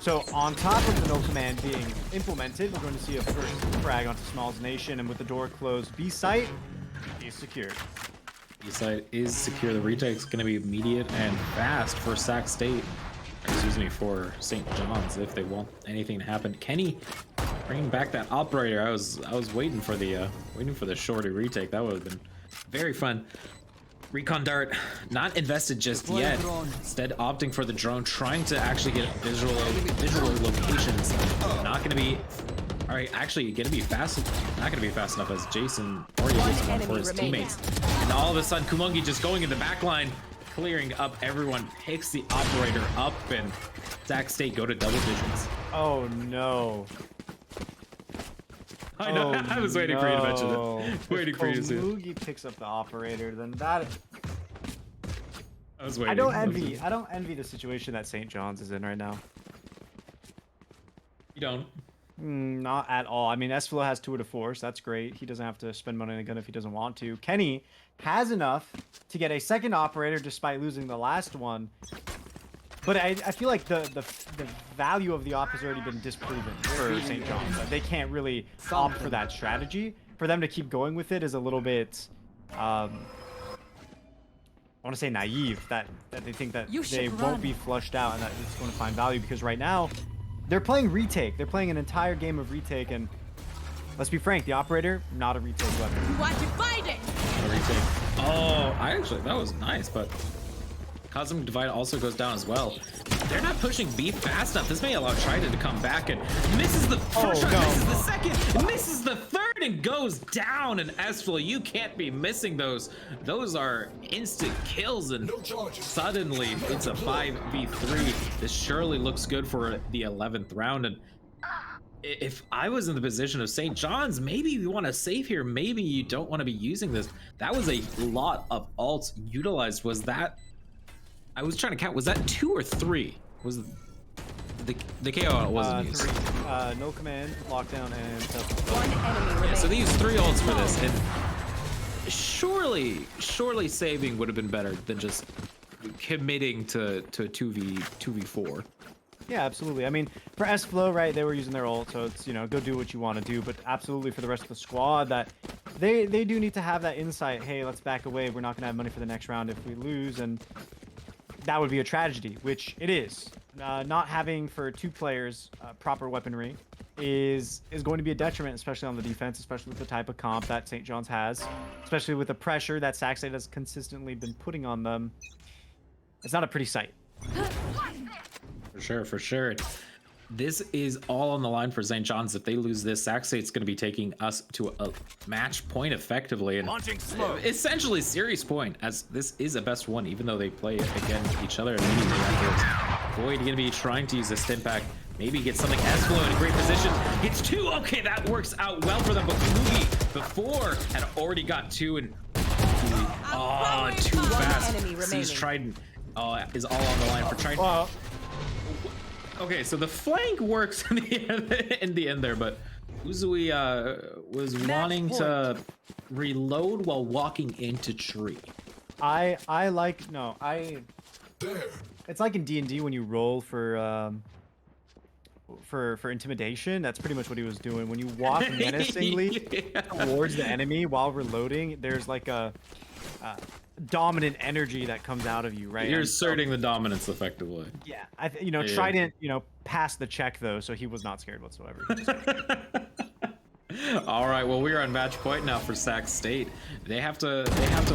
So on top of the no command being implemented, we're going to see a first frag onto Smalls Nation, and with the door closed, B site is secured. B site is secure. The retake's going to be immediate and fast for Sac State. Excuse me, for St. John's, if they want anything to happen. Kenny bringing back that operator. I was waiting for the shorty retake. That would have been very fun. Recon Dart not invested just yet. Instead, opting for the drone, trying to actually get visual locations. Not going to be. All right, actually, going to be fast. Not going to be fast enough, as Jason already gets one for his teammates. And all of a sudden, Kumungi just going in the back line, clearing up everyone, picks the operator up, and Sac State go to double digits. Oh no. I know. I was waiting for you to mention it. Waiting for you to see it. Komugi picks up the operator, then that. I was waiting. I don't envy the situation that St. John's is in right now. You don't. Not at all. I mean, S-Flow has 2 to force. That's great. He doesn't have to spend money on a gun if he doesn't want to. Kenny has enough to get a second operator despite losing the last one. But I feel like the value of the op has already been disproven for St. John's. They can't really opt for that strategy. for them to keep going with it is a little bit, I want to say naive, that they think that they won't be flushed out and that it's going to find value, because right now they're playing retake. They're playing an entire game of retake, and let's be frank, the operator, not a retake weapon. Want to find it? A retake. Oh, that was nice, but Cosmic Divide also goes down as well. They're not pushing B fast enough. This may allow Trident to come back and misses the first shot, misses the second, misses the third, and goes down. And Esflo, you can't be missing those. Those are instant kills, and suddenly it's a 5v3. This surely looks good for the 11th round. And if I was in the position of St. John's, maybe you want to save here. Maybe you don't want to be using this. That was a lot of ults utilized. Was that? I was trying to count. Was that 2 or 3? Was the KO wasn't used? 3. No command, lockdown, and One enemy remaining. Yeah, so they used 3 ults for this, and surely saving would have been better than just committing to 2v4. Yeah, absolutely. I mean, for Esflo, right, they were using their ult, so it's, you know, go do what you want to do. But absolutely for the rest of the squad, that they do need to have that insight. Hey, let's back away. We're not going to have money for the next round if we lose, and that would be a tragedy, which it is. Not having for 2 players proper weaponry is going to be a detriment, especially on the defense, especially with the type of comp that St. John's has, especially with the pressure that Saxade has consistently been putting on them. It's not a pretty sight. For sure. This is all on the line for St. John's. If they lose this, Saxade's going to be taking us to a match point effectively, and essentially series point, as this is a best one, even though they play against each other immediately afterwards. Void going to be trying to use a stim pack, maybe get something. Esflo in a great position, gets 2. Okay, that works out well for them, but Mugi before had already got 2, and too fast. Sees Trident is all on the line for Trident. Okay, so the flank works in the end there, but Uzui was wanting to reload while walking into tree. It's like in D&D when you roll for intimidation. That's pretty much what he was doing. When you walk menacingly towards the enemy while reloading, there's like a dominant energy that comes out of you, right? You're asserting the dominance effectively. Yeah, Trident, passed the check though, so he was not scared whatsoever. All right, well, we are on match point now for Sac State. They have to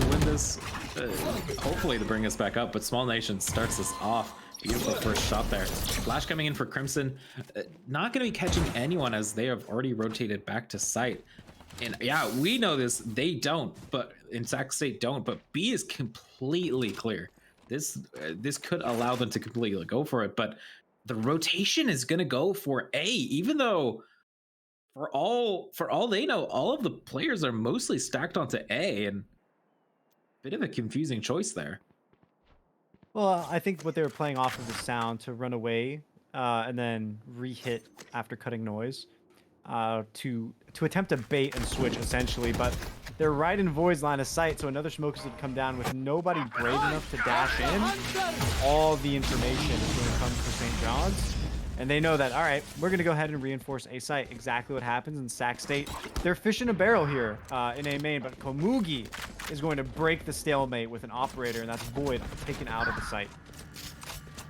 win this, hopefully to bring us back up. But Small Nation starts this off. Beautiful first shot there. Flash coming in for Crimson. Not going to be catching anyone as they have already rotated back to site. And yeah, we know this. They don't, but in Sac State don't. But B is completely clear. This could allow them to completely go for it. But the rotation is going to go for A, even though for all they know, all of the players are mostly stacked onto A, and bit of a confusing choice there. Well, I think what they were playing off of the sound to run away and then re-hit after cutting noise to attempt to bait and switch essentially, but they're right in Void's line of sight, so another smoke is going to come down with nobody brave enough to dash in. All the information is going to come for St. John's, and they know that, all right, we're going to go ahead and reinforce A site. Exactly what happens in Sac State. They're fish in a barrel here in A main, but Komugi is going to break the stalemate with an operator, and that's Void taken out of the site.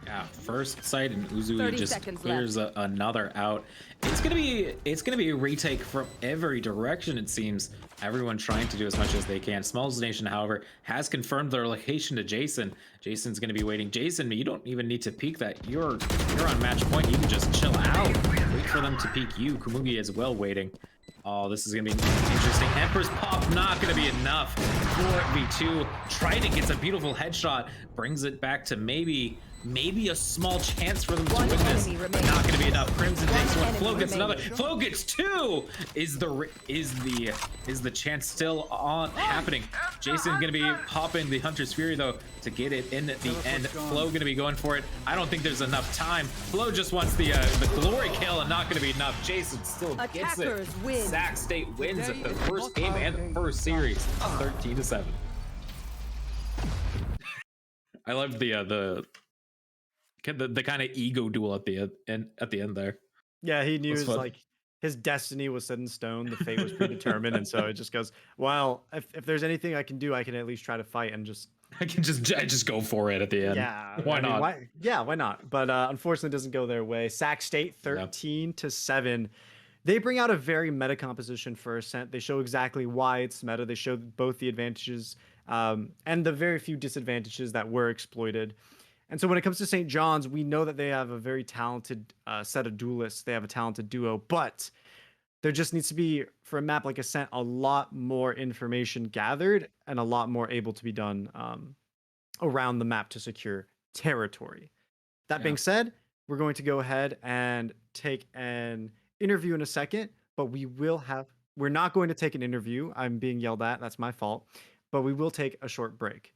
Yeah, first sight, and Uzui just clears another out. It's gonna be a retake from every direction, it seems. Everyone trying to do as much as they can. Smalls Nation, however, has confirmed their location to Jason. Jason's gonna be waiting. Jason, you don't even need to peek that. You're on match point. You can just chill out. Wait for them to peek you. Komugi is well waiting. Oh, this is gonna be interesting. Emperor's pop not gonna be enough. 4v2. Trident gets a beautiful headshot, brings it back to maybe a small chance for them to win this, but not going to be enough. Crimson takes one. Flo gets another. Flo gets 2. Is the chance still on happening? Jason's going to be popping the Hunter's Fury though to get it in at the end. Flo going to be going for it. I don't think there's enough time. Flo just wants the glory kill, and not going to be enough. Jason still gets it. Sac State wins at the first game and the first series, 13-7. I love the kind of ego duel at the end there. Yeah, he knew his his destiny was set in stone, the fate was predetermined, and so it just goes, well, if there's anything I can do, I can at least try to fight and just I can just go for it at the end. yeah, Why I mean, not? why? Yeah, why not? But unfortunately, it doesn't go their way. Sac State 13-7. They bring out a very meta composition for Ascent. They show exactly why it's meta. They show both the advantages and the very few disadvantages that were exploited. And so when it comes to St. John's, we know that they have a very talented set of duelists. They have a talented duo, but there just needs to be, for a map like Ascent, a lot more information gathered and a lot more able to be done around the map to secure territory. That being said, we're going to go ahead and take an interview in a second, but we're not going to take an interview. I'm being yelled at. That's my fault. But we will take a short break.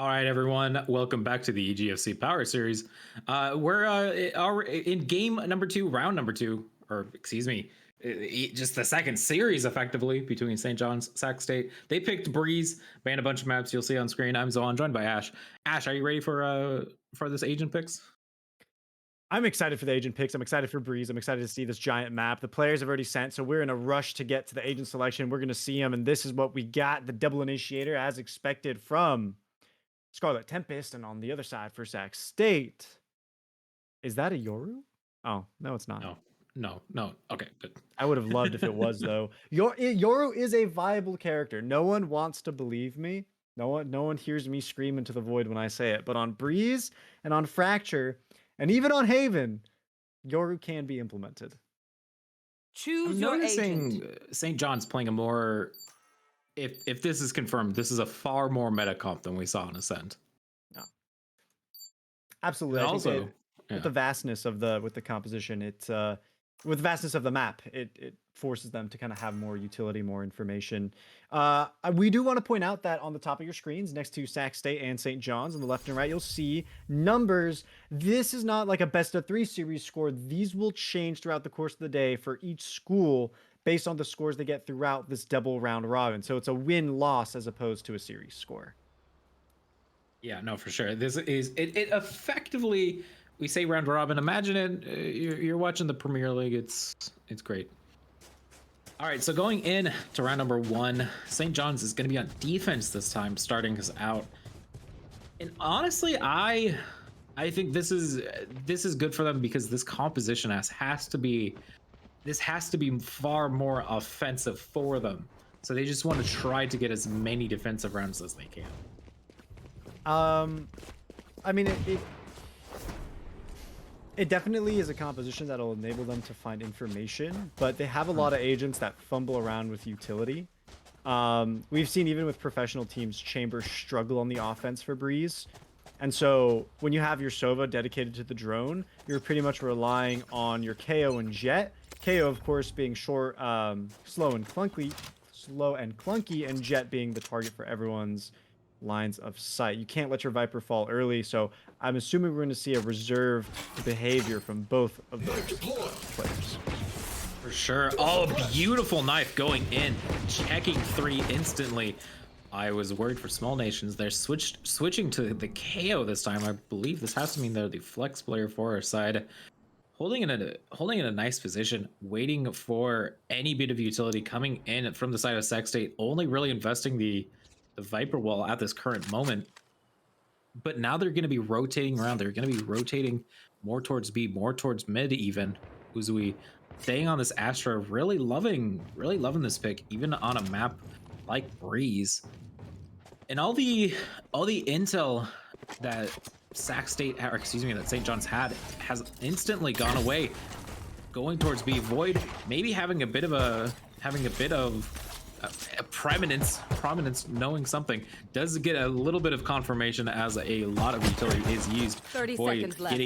All right, everyone. Welcome back to the EGFC Power Series. We're in game number 2, round number 2, or excuse me, just the second series effectively between St. John's, Sac State. They picked Breeze, banned a bunch of maps you'll see on screen. I'm Zohan, joined by Ash. Ash, are you ready for this agent picks? I'm excited for the agent picks. I'm excited for Breeze. I'm excited to see this giant map. The players have already sent, so we're in a rush to get to the agent selection. We're going to see them, and this is what we got. The double initiator, as expected from Scarlet Tempest, and on the other side for Sac State. Is that a Yoru? Oh, no, it's not. No. Okay, good. I would have loved if it was, though. Yoru is a viable character. No one wants to believe me. No one hears me scream into the void when I say it. But on Breeze and on Fracture, and even on Haven, Yoru can be implemented. Choose I'm your noticing agent. St. John's playing a more. If this is confirmed, this is a far more meta comp than we saw in Ascent. No. Absolutely. And I think also, with the vastness of the composition, with the vastness of the map, it forces them to kind of have more utility, more information. We do want to point out that on the top of your screens, next to Sac State and St. John's, on the left and right, you'll see numbers. This is not like a best of 3 series score. These will change throughout the course of the day for each school based on the scores they get throughout this double round robin. So it's a win-loss as opposed to a series score. Yeah, no, for sure. This is it effectively. We say round robin. Imagine it. You're watching the Premier League. It's great. All right, so going in to round number 1, St. John's is going to be on defense this time, starting us out. And honestly, I think this is good for them because this composition has to be far more offensive for them. So they just want to try to get as many defensive rounds as they can. I mean, it definitely is a composition that'll enable them to find information, but they have a lot of agents that fumble around with utility. We've seen even with professional teams, Chamber struggle on the offense for Breeze. And so when you have your Sova dedicated to the drone, you're pretty much relying on your KO and Jet. KO, of course, being short, slow and clunky, and Jet being the target for everyone's lines of sight. You can't let your Viper fall early, so I'm assuming we're going to see a reserved behavior from both of those players. For sure. Oh, beautiful knife going in, checking 3 instantly. I was worried for small nations. They're switching to the KO this time. I believe this has to mean they're the flex player for our side. Holding in a nice position, waiting for any bit of utility coming in from the side of Sac State, only really investing the Viper wall at this current moment. But now they're going to be rotating around. They're going to be rotating more towards B, more towards mid even. Uzui staying on this Astra, really loving this pick, even on a map like Breeze. And all the intel that Sac State, or excuse me, that St. John's had has instantly gone away. Going towards B, Void maybe having a bit of prominence, knowing something, does get a little bit of confirmation as a lot of utility is used. 30 Void seconds left.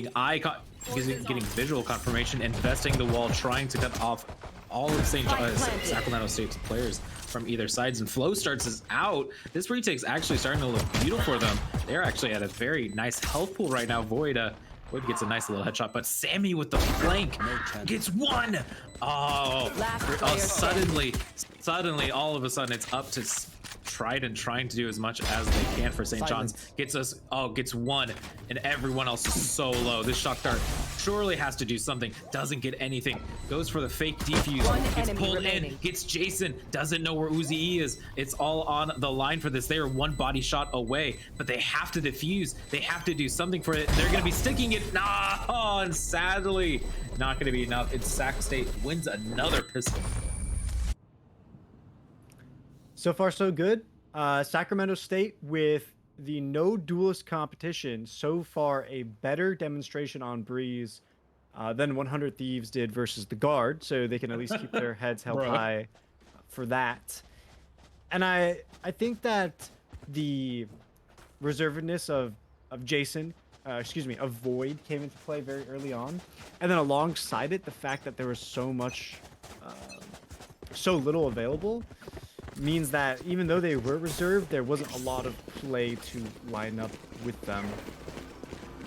getting visual confirmation, investing the wall, trying to cut off all of Sacramento State's players from either sides, and Flow starts us out. This retake's actually starting to look beautiful for them. They're actually at a very nice health pool right now. Void gets a nice little headshot, but Sammy with the flank gets one. Oh, suddenly, all of a sudden, it's up to Trident trying to do as much as they can for St. John's. Gets one, and everyone else is so low. This shock dart surely has to do something. Doesn't get anything. Goes for the fake defuse. Gets pulled in. Gets Jason. Doesn't know where Uzi is. It's all on the line for this. They are one body shot away, but they have to defuse. They have to do something for it. They're going to be sticking it. And sadly, not going to be enough. It's Sac State wins another pistol. So far, so good. Sacramento State with the no duelist competition, so far a better demonstration on Breeze than 100 Thieves did versus the Guard, so they can at least keep their heads held high for that. And I think that the reservedness of Jason, of Void came into play very early on, and then alongside it, the fact that there was so little available. means that even though they were reserved, there wasn't a lot of play to line up with them.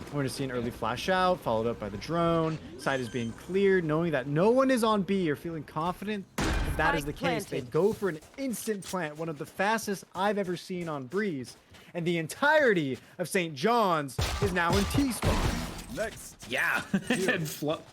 We're going to see an early flash out, followed up by the drone. Side is being cleared, knowing that no one is on B or feeling confident if that is the case. They go for an instant plant, one of the fastest I've ever seen on Breeze. And the entirety of St. John's is now in T-spawn. Next. Yeah, and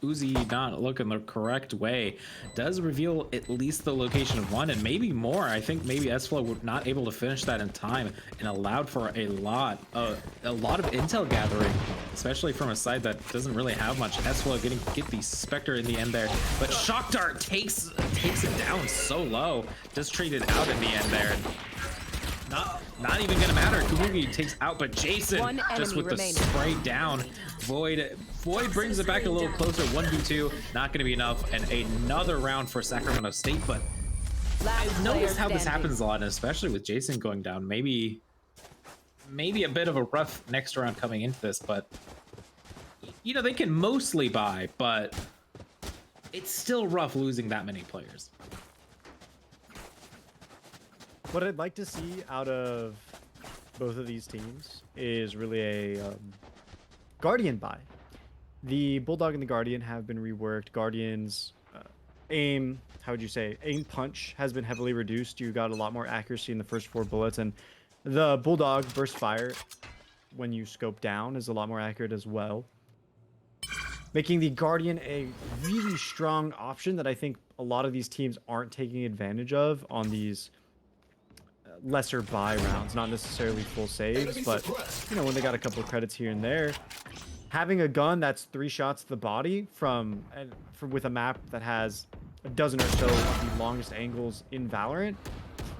Uzi not looking the correct way does reveal at least the location of one and maybe more. I think maybe S-Flow were not able to finish that in time and allowed for a lot of intel gathering, especially from a side that doesn't really have much. S-Flow get the Spectre in the end there, but Shock Dart takes it down so low, just traded out in the end there. Not even gonna matter. Kubugi takes out, but Jason just with the spray down. Void brings it back a little closer. 1v2, not gonna be enough, and another round for Sacramento State. But I've noticed how this happens a lot, and especially with Jason going down. Maybe a bit of a rough next round coming into this, but you know they can mostly buy, but it's still rough losing that many players. What I'd like to see out of both of these teams is really a Guardian buy. The Bulldog and the Guardian have been reworked. Guardian's aim punch has been heavily reduced. You got a lot more accuracy in the first 4 bullets, and the Bulldog burst fire when you scope down is a lot more accurate as well, making the Guardian a really strong option that I think a lot of these teams aren't taking advantage of on these lesser buy rounds, not necessarily full saves, but you know, when they got a couple of credits here and there, having a gun that's 3 shots to the body with a map that has a dozen or so of the longest angles in Valorant,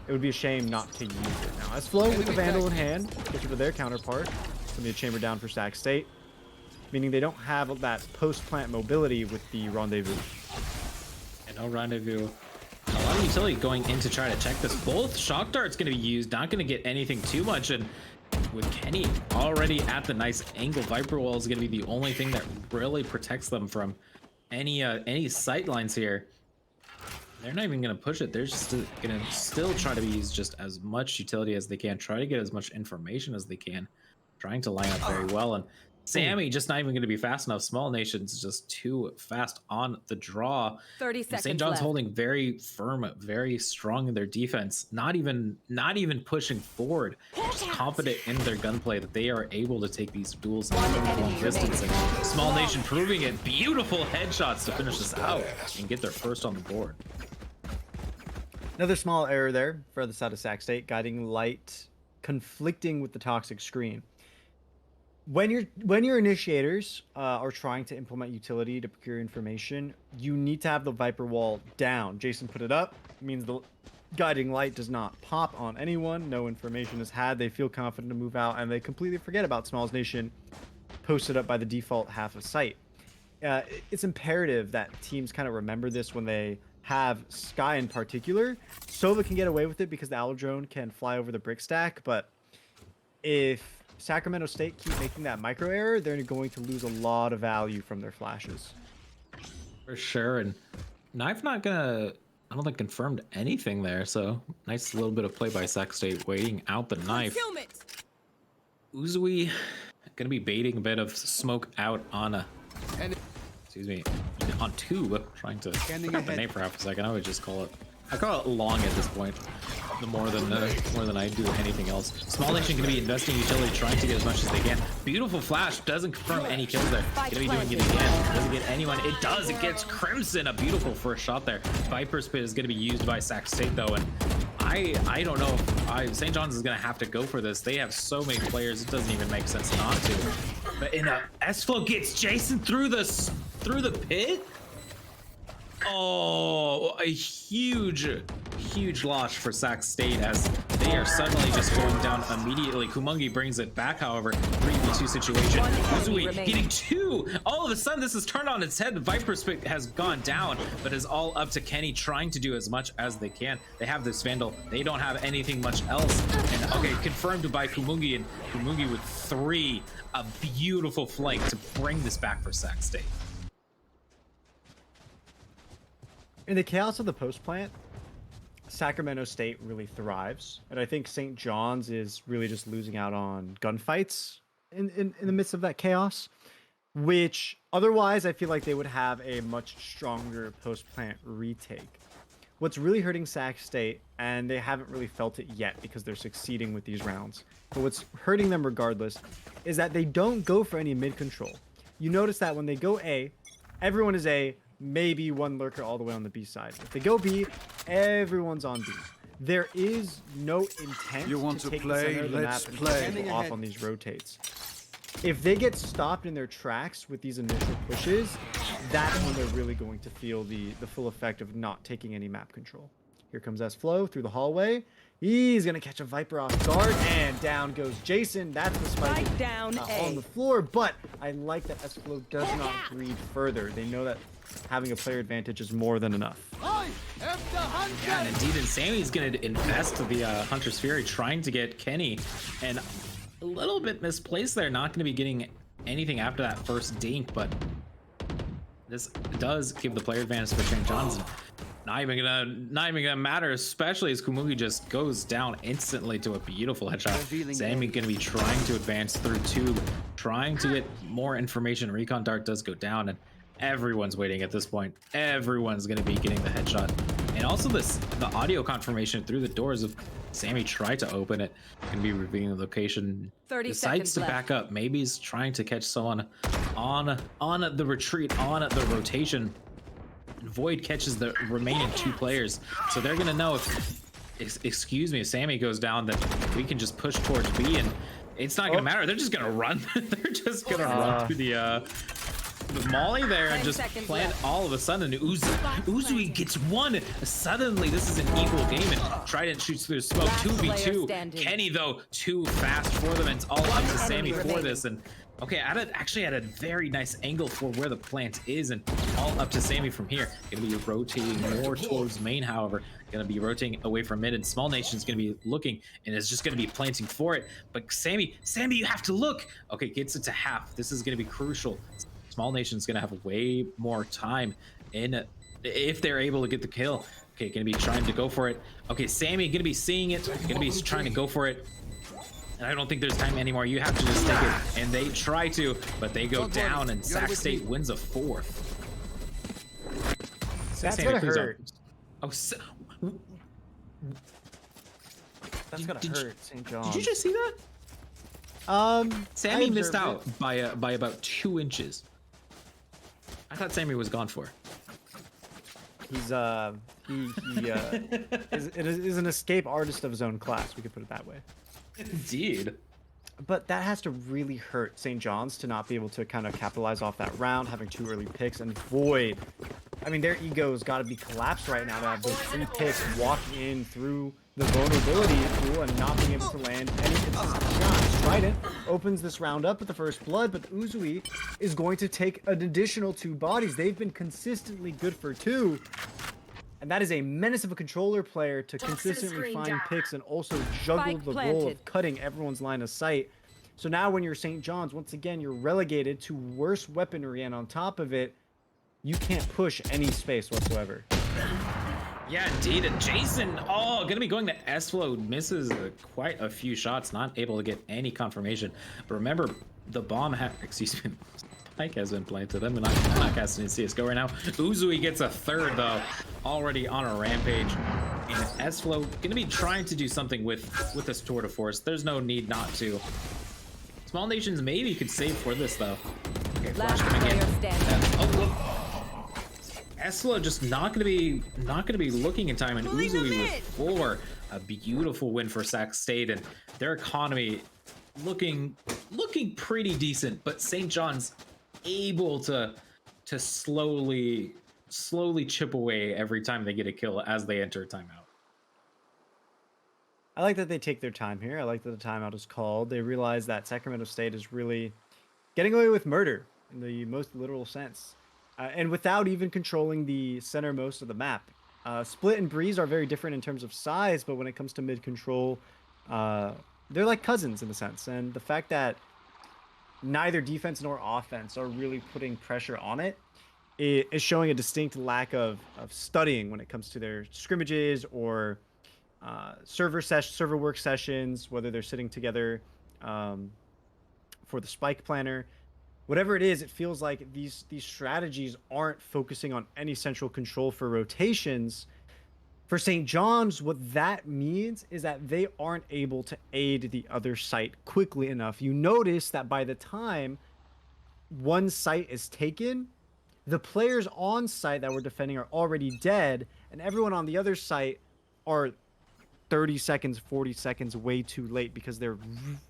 it would be a shame not to use it. Now, S-Flow with the Vandal in hand, gets rid of their counterpart. It's gonna be a chamber down for Sac State, meaning they don't have that post-plant mobility with the Rendezvous. And no Rendezvous. A lot of utility going in to try to check this. Both Shock Dart's going to be used, not going to get anything too much. And with Kenny already at the nice angle, Viper Wall is going to be the only thing that really protects them from any sight lines here. They're not even going to push it. They're just going to still try to use just as much utility as they can, try to get as much information as they can, trying to line up very well. And Sammy just not even going to be fast enough. Small Nation's just too fast on the draw. 30 seconds St. John's left. holding very firm, very strong in their defense. Not even pushing forward. Just confident in their gunplay that they are able to take these duels in a long distance. And Small Nation proving it. Beautiful headshots to finish this out and get their first on the board. Another small error there for the side of Sac State, guiding light conflicting with the toxic screen. When your initiators are trying to implement utility to procure information, you need to have the Viper Wall down. Jason put it up. It means the guiding light does not pop on anyone. No information is had. They feel confident to move out, and they completely forget about Smalls Nation posted up by the default half of sight. It's imperative that teams kind of remember this when they have Sky in particular. Sova can get away with it because the Owl Drone can fly over the brick stack, but if Sacramento State keep making that micro error, they're going to lose a lot of value from their flashes. For sure. And Knife not gonna, I don't think, confirmed anything there. So nice little bit of play by Sac State, waiting out the knife. Uzui gonna be baiting a bit of smoke out on on tube, trying to forget the name for half a second. I would just call it long at this point. More than I do anything else. Small Nation gonna be investing utility, trying to get as much as they can. Beautiful flash, doesn't confirm any kills there. Gonna be doing it again. Doesn't get anyone. It does. It gets Crimson. A beautiful first shot there. Viper Spit is gonna be used by Sac State though, and I don't know if St. John's is gonna have to go for this. They have so many players, it doesn't even make sense not to. But in a S-Flow gets Jason through the pit. Oh, a huge loss for Sac State as they are suddenly just going down immediately. Kumungi brings it back, however, 3v2 situation. Uzui getting 2. All of a sudden, this is turned on its head. The Viper Spit has gone down, but is all up to Kenny trying to do as much as they can. They have this Vandal. They don't have anything much else. And okay, confirmed by Kumungi, and Kumungi with 3. A beautiful flank to bring this back for Sac State. In the chaos of the post plant, Sacramento State really thrives, and I think St. John's is really just losing out on gunfights in the midst of that chaos, which otherwise I feel like they would have a much stronger post-plant retake. What's really hurting Sac State, and they haven't really felt it yet because they're succeeding with these rounds, but what's hurting them regardless is that they don't go for any mid control. You notice that when they go A, everyone is A, maybe one lurker all the way on the B side. If they go B, everyone's on B. There is no intent You want to to take play? the center of the Let's map and play. push people off on these rotates. If they get stopped in their tracks with these initial pushes, that's when they're really going to feel the full effect of not taking any map control. Here comes S-Flow through the hallway. He's going to catch a Viper off guard, and down goes Jason. That's the spike Spike down A. on the floor, but I like that S-Flow does not greed further. They know that having a player advantage is more than enough. Yeah, and indeed, and Sammy's going to invest the Hunter's Fury, trying to get Kenny, and a little bit misplaced there. Not going to be getting anything after that first dink, but this does give the player advantage for St. John's. Not even gonna matter, especially as Kumugi just goes down instantly to a beautiful headshot. Sammy gonna be trying to advance through tube, trying to get more information. Recon Dart does go down, and everyone's waiting at this point. Everyone's gonna be getting the headshot, and also the audio confirmation through the doors of Sammy tried to open it. Gonna be revealing the location. 30 Decides seconds to left. back up. Maybe he's trying to catch someone on the retreat, on the rotation. Void catches the remaining two players, so they're gonna know if if Sammy goes down, that we can just push towards B, and it's not gonna matter. They're just gonna run. They're just gonna run through the molly there and 10 just seconds plant left. all of a sudden. Uzui gets one. Suddenly, this is an equal game, and Trident shoots through the smoke. Last 2v2. player standing. Kenny though too fast for them, and it's all up to Sammy for remaining. this. And okay, actually at a very nice angle for where the plant is, and all up to Sammy from here. Gonna be rotating more towards main, however. Gonna be rotating away from mid, and Small Nation's gonna be looking and is just gonna be planting for it. But Sammy, you have to look. Okay, gets it to half. This is gonna be crucial. Small Nation's gonna have way more time in if they're able to get the kill. Okay, gonna be trying to go for it. Okay, Sammy gonna be seeing it, gonna be trying to go for it. And I don't think there's time anymore. You have to just take it. And they try to, but they go down, and Sac State wins a fourth. That's Sammy, gonna please hurt. don't. Oh, That's gonna hurt St. John's. did you just see that? Sammy I missed observed out by about 2 inches. I thought Sammy was gone for. He's is an escape artist of his own class. We could put it that way. Indeed. But that has to really hurt St. John's to not be able to kind of capitalize off that round, having 2 early picks, and Void. I mean, their ego's got to be collapsed right now to have those 3 picks walk in through the vulnerability pool and not being able to land any shots. Trident opens this round up with the first blood, but Uzui is going to take an additional 2 bodies. They've been consistently good for 2. And that is a menace of a controller player to consistently find picks and also juggle Spike the role planted. of cutting everyone's line of sight. So now when you're St. John's, once again, you're relegated to worse weaponry, and on top of it, you can't push any space whatsoever. Yeah, indeed. And Jason, gonna be going to S-Flow, misses quite a few shots, not able to get any confirmation. But remember, the bomb Spike has been planted. I'm not casting in CSGO right now. Uzui gets a third, though, already on a rampage. And S-Flow gonna be trying to do something with this tour de force. There's no need not to. Small Nations maybe could save for this, though. Okay, flash Last coming in. player standing. Look. Esla just not gonna be looking in time, and Uzui with 4. A beautiful win for Sac State, and their economy looking pretty decent, but St. John's able to slowly chip away every time they get a kill as they enter timeout. I like that they take their time here. I like that the timeout is called. They realize that Sacramento State is really getting away with murder in the most literal sense. And without even controlling the centermost of the map. Split and Breeze are very different in terms of size, but when it comes to mid control, they're like cousins in a sense. And the fact that neither defense nor offense are really putting pressure on it is showing a distinct lack of studying when it comes to their scrimmages or server work sessions, whether they're sitting together for the spike planner. Whatever it is, it feels like these strategies aren't focusing on any central control for rotations. For St. John's, what that means is that they aren't able to aid the other site quickly enough. You notice that by the time one site is taken, the players on site that were defending are already dead, and everyone on the other site are 30 seconds, 40 seconds way too late because they're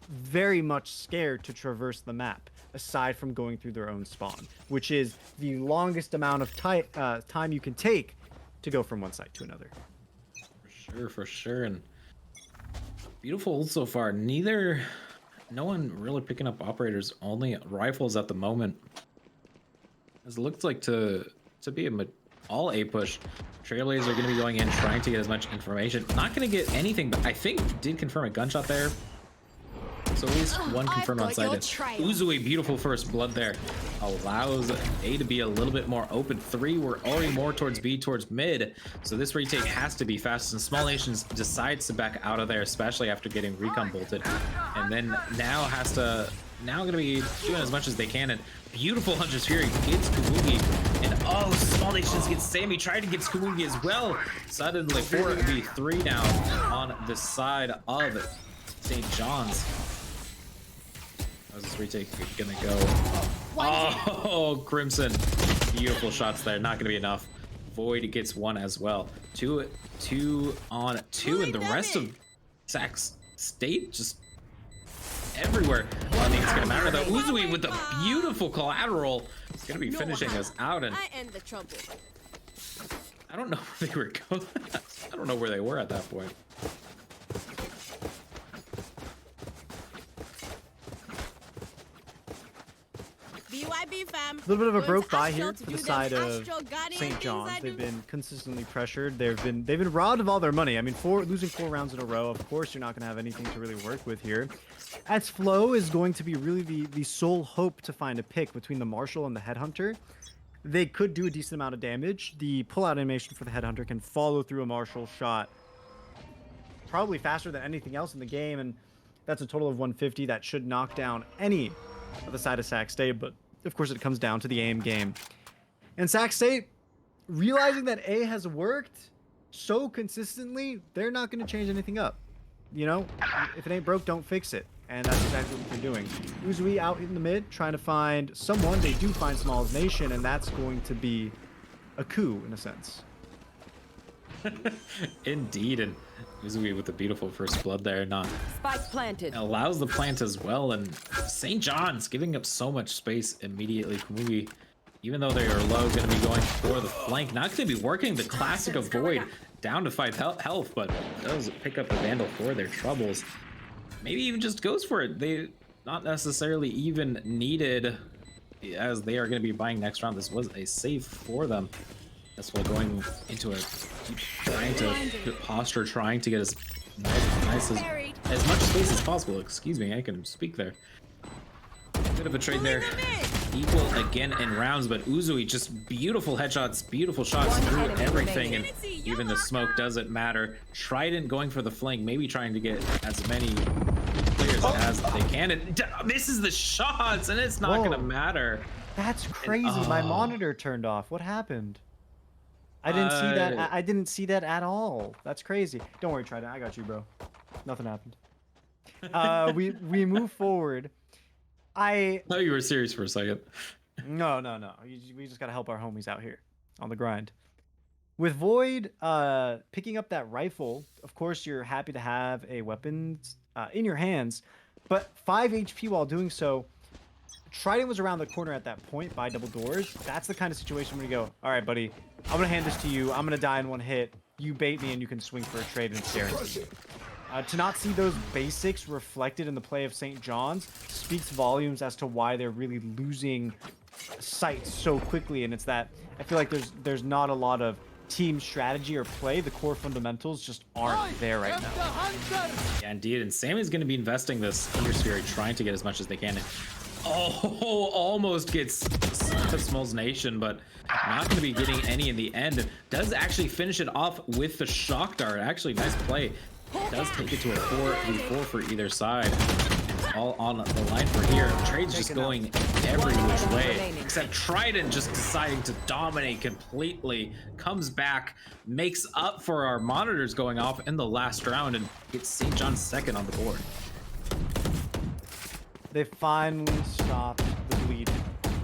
very much scared to traverse the map, aside from going through their own spawn, which is the longest amount of time you can take to go from one site to another. For sure. And beautiful ult so far. No one really picking up operators, only rifles at the moment. It looks like to be all A push. Trailblazers are going to be going in, trying to get as much information. Not going to get anything, but I think did confirm a gunshot there. So at least one confirmed on site. Uzui, beautiful first blood there. Allows A to be a little bit more open. 3, we're already more towards B, towards mid. So this retake has to be fast. And Small Nations decides to back out of there, especially after getting recon bolted. And then now going to be doing as much as they can. And beautiful Hunter's Fury gets Kumugi. And Small Nations gets Sammy, tried to get Kumugi as well. Suddenly 4v3 now on the side of St. John's. How's this retake gonna go? Oh, Crimson. Beautiful shots there. Not gonna be enough. Void gets 1 as well. 2 on 2, and the rest of Sac State just everywhere. I don't think it's gonna matter though. Uzui with the beautiful collateral is gonna be finishing us out, and I end the trouble. I don't know where they were going. I don't know where they were at that point. BYB fam. A little bit of a broke by Astral here to to do the them side of Astral Guardian St. things John's. I They've do. been consistently pressured. They've been robbed of all their money. I mean, losing 4 rounds in a row, of course you're not going to have anything to really work with here. As Flow is going to be really the sole hope to find a pick between the Marshal and the Headhunter. They could do a decent amount of damage. The pullout animation for the Headhunter can follow through a Marshal shot probably faster than anything else in the game, and that's a total of 150 that should knock down any of the side of Sac State, but of course it comes down to the aim game. And Sac State, realizing that A has worked so consistently, they're not going to change anything up. You know, if it ain't broke, don't fix it. And that's exactly what they're doing. Uzui out in the mid, trying to find someone. They do find Small's Nation, and that's going to be a coup, in a sense. Indeed, and Uzui with the beautiful first blood there, not Spike planted. allows the plant as well, and St. John's giving up so much space immediately. Kumugi, even though they are low, going to be going for the flank. Not going to be working the classic of Void, down to 5 health, but does pick up the Vandal for their troubles. Maybe even just goes for it. They not necessarily even needed, as they are going to be buying next round. This was a save for them. That's why going into a trying to posture, trying to get as much space as possible. Excuse me, I can speak there. Bit of a trade there. Equal again in rounds, but Uzui just beautiful headshots, beautiful shots through everything, and even the smoke doesn't matter. Trident going for the flank, maybe trying to get as many players as they can. It misses the shots, and it's not gonna matter. That's crazy. My monitor turned off. What happened? I didn't see that. I didn't see that at all. That's crazy. Don't worry, Trident. I got you, bro. Nothing happened. We move forward. I thought you were serious for a second. No. We just gotta help our homies out here on the grind. With Void picking up that rifle, of course you're happy to have a weapon in your hands, but 5 HP while doing so. Trident was around the corner at that point by double doors. That's the kind of situation where you go, all right, buddy, I'm gonna hand this to you. I'm gonna die in 1 hit. You bait me and you can swing for a trade and it's guaranteed. To not see those basics reflected in the play of St. John's speaks volumes as to why they're really losing sight so quickly. And it's that I feel like there's not a lot of team strategy or play. The core fundamentals just aren't there right now. Yeah, indeed. And Sammy's going to be investing this Undersphere, trying to get as much as they can. Oh, almost gets of Small's Nation, but not going to be getting any in the end. Does actually finish it off with the shock dart. Actually, nice play. Does take it to a 4v4 for either side. It's all on the line for here. Trade's just going every which way, except Trident just deciding to dominate completely. Comes back, makes up for our monitors going off in the last round, and gets St. John's second on the board. They finally stopped the bleed.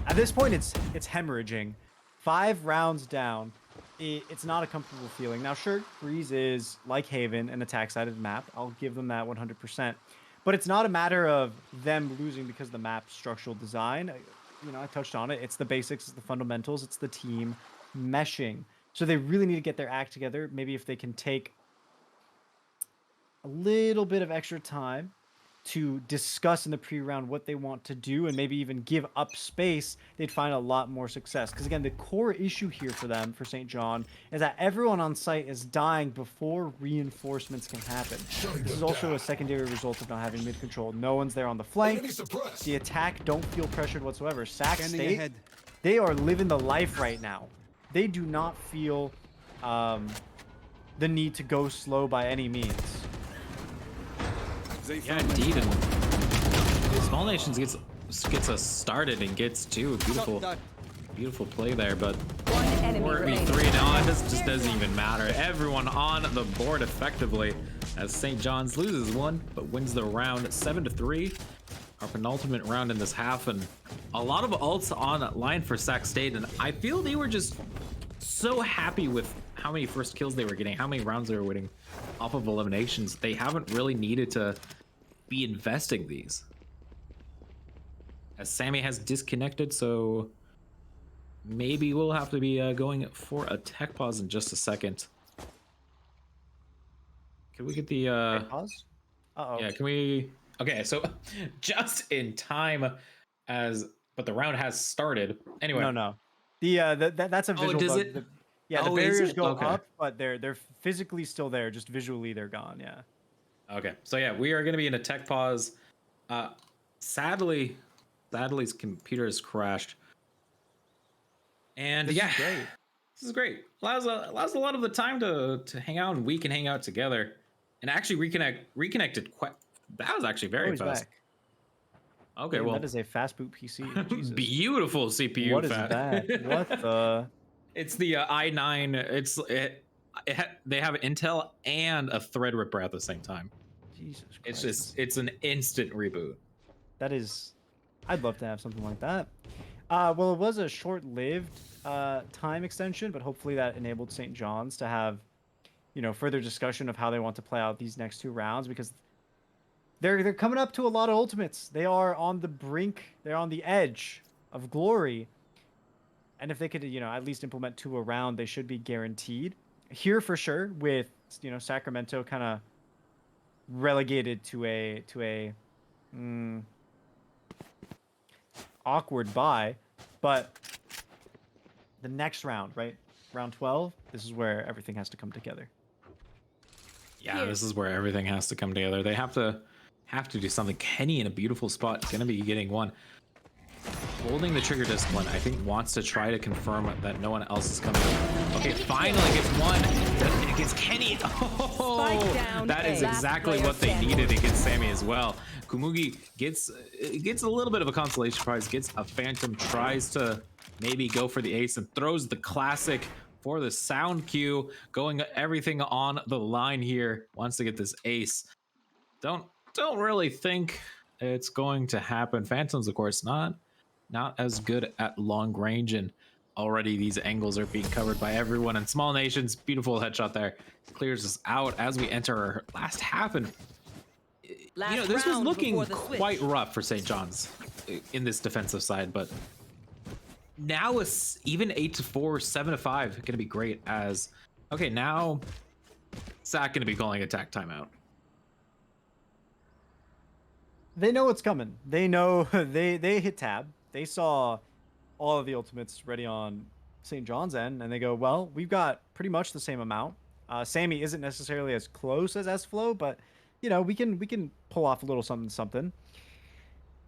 At this point, it's hemorrhaging. 5 rounds down. It's not a comfortable feeling. Now, sure, Breeze is, like Haven, an attack-sided map. I'll give them that 100%. But it's not a matter of them losing because of the map's structural design. You know, I touched on it. It's the basics, it's the fundamentals, it's the team meshing. So they really need to get their act together. Maybe if they can take a little bit of extra time to discuss in the pre-round what they want to do and maybe even give up space, they'd find a lot more success. Because again, the core issue here for them, for St. John, is that everyone on site is dying before reinforcements can happen. This is also a secondary result of not having mid control. No one's there on the flank. The attack don't feel pressured whatsoever. Sac State, they are living the life right now. They do not feel the need to go slow by any means. Yeah, indeed. And Small Nations gets us started and gets two. Beautiful play there, but 4v3 now, this just doesn't even matter. Everyone on the board effectively as St. John's loses one, but wins the round 7-3. Our penultimate round in this half, and a lot of ults on line for Sac State, and I feel they were just so happy with how many first kills they were getting, how many rounds they were winning off of eliminations. They haven't really needed to be investing these. As Sammy has disconnected, so maybe we'll have to be going for a tech pause in just a second. Can we get the pause? Uh-oh. Yeah, can we? Okay, so just in time, but the round has started. Anyway, No. That's a visual does bug. it? Yeah, the Oh, barriers go okay. up, but they're physically still there. Just visually, they're gone. Yeah. Okay, so yeah, we are going to be in a tech pause. Sadly, his computer has crashed. And This yeah, is great. this is great. Allows a lot of the time to hang out, and we can hang out together and actually reconnected. That was actually very fast. Back. Okay, Damn, well, that is a fast boot PC. Jesus. Beautiful CPU. What is that? What the? It's the i9. They have Intel and a Threadripper at the same time. Jesus Christ. It's an instant reboot. That is, I'd love to have something like that. Well, it was a short-lived time extension, but hopefully that enabled St. John's to have, further discussion of how they want to play out these next 2 rounds, because they're coming up to a lot of ultimates. They are on the brink. They're on the edge of glory. And if they could, at least implement 2 a round, they should be guaranteed. Here for sure, with Sacramento kind of relegated to a awkward bye, but the next round, right, round 12, this is where everything has to come together. Yeah, this is where everything has to come together. They have to do something. Kenny in a beautiful spot, gonna be getting one. Holding the trigger discipline, I think wants to try to confirm that no one else is coming. Okay, finally gets one. It gets Kenny. Oh, that is exactly what they needed against Sammy as well. Kumugi gets a little bit of a consolation prize, gets a Phantom, tries to maybe go for the ace, and throws the classic for the sound cue, going everything on the line here. Wants to get this ace. Don't really think it's going to happen. Phantoms, of course, not as good at long range, and already these angles are being covered by everyone. And Small Nations, beautiful headshot there, clears us out as we enter our last half. And this was looking quite rough for St. John's in this defensive side, but now it's even 8-4, 7-5 gonna be great. As okay, now Sac gonna be calling attack timeout. They know what's coming. They know they hit tab. They saw all of the ultimates ready on St. John's end, and they go, well, we've got pretty much the same amount. Sammy isn't necessarily as close as S-Flow, but we can pull off a little something.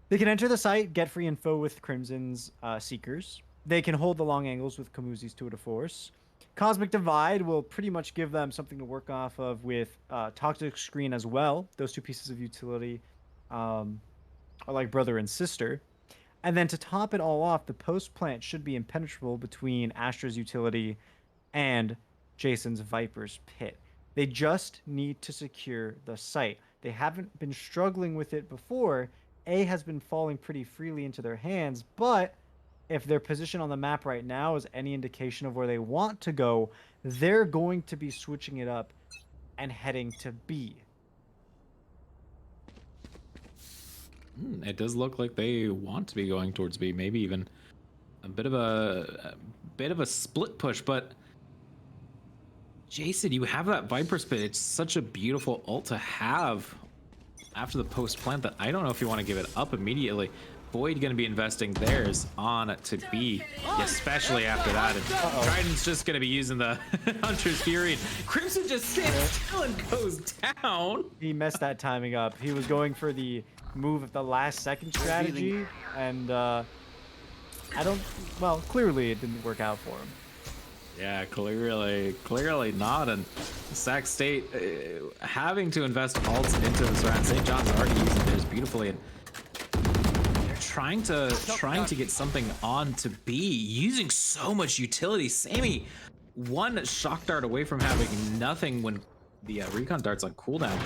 They can enter the site, get free info with Crimson's Seekers. They can hold the long angles with Kamuzi's Tour de Force. Cosmic Divide will pretty much give them something to work off of with Toxic Screen as well. Those two pieces of utility are like brother and sister. And then to top it all off, the post plant should be impenetrable between Astra's utility and Jason's Viper's Pit. They just need to secure the site. They haven't been struggling with it before. A has been falling pretty freely into their hands, but if their position on the map right now is any indication of where they want to go, they're going to be switching it up and heading to B. It does look like they want to be going towards B, maybe even a bit of a split push, but Jason, you have that Viper Spit. It's such a beautiful ult to have after the post plant that I don't know if you want to give it up immediately. Void going to be investing theirs on to B, especially after that. And Trident's just going to be using the Hunter's Fury. Crimson just sits still and goes down. He messed that timing up. He was going for the move at the last second strategy, and clearly it didn't work out for him. Yeah, clearly not. And Sac State having to invest ults into this round. St. John's already using theirs beautifully, and they're trying to get something on to B, using so much utility. Sammy, one shock dart away from having nothing when the recon dart's on cooldown.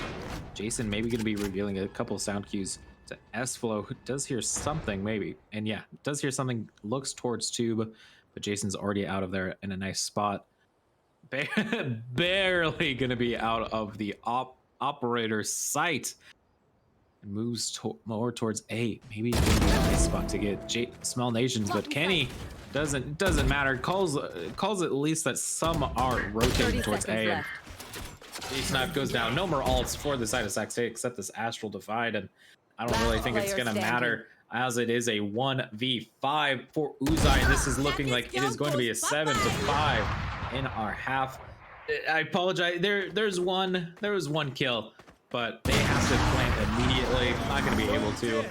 Jason maybe going to be revealing a couple of sound cues to S-Flow, who does hear something maybe. And yeah, does hear something, looks towards Tube, but Jason's already out of there in a nice spot. Barely going to be out of the operator's sight. And moves more towards A. Maybe it's going to be a nice spot to get Small Nations, but Kenny doesn't matter. Calls at least that some are rotating towards A. Left. Snap goes down. No more ults for the side of Sac State except this Astral Divide, and I don't really think it's gonna matter as it is a 1v5 for Uzai, and this is looking like it is going to be a 7-5 in our half. I apologize. There was one kill, but they have to plant immediately. Not gonna be able to.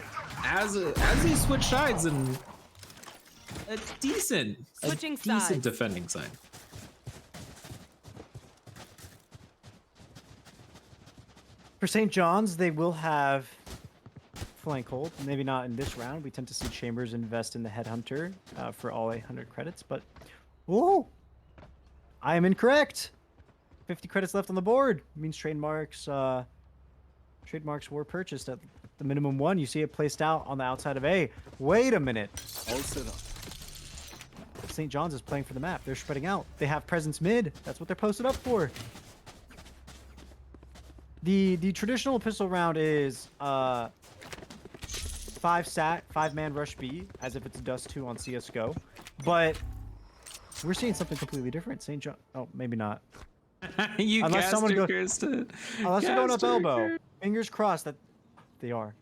As they switch sides, and a decent defending side. For St. John's, they will have flank hold. Maybe not in this round. We tend to see Chambers invest in the Headhunter for all 800 credits, but oh, I am incorrect. 50 credits left on the board. It means trademarks were purchased at the minimum one. You see it placed out on the outside of A. Wait a minute. St. John's is playing for the map. They're spreading out. They have presence mid. That's what they're posted up for. The traditional pistol round is 5-man rush B, as if it's a Dust 2 on CSGO. But we're seeing something completely different. St. John, oh, maybe not. Unless someone goes, unless they're going up elbow. Fingers crossed that they are.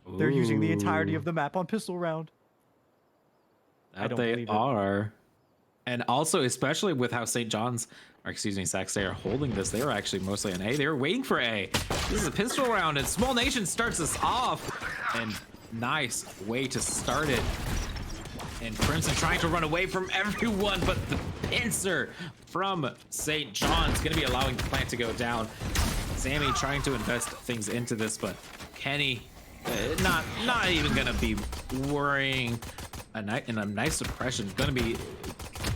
Ooh. They're using the entirety of the map on pistol round. That they are. And also, especially with how St. John's, or excuse me, Sac State are holding this, they were actually mostly on A. They were waiting for A. This is a pistol round, and Small Nation starts us off. And nice way to start it. And Crimson trying to run away from everyone, but the pincer from St. John's going to be allowing the plant to go down. Sammy trying to invest things into this, but Kenny not even going to be worrying. And a nice suppression going to be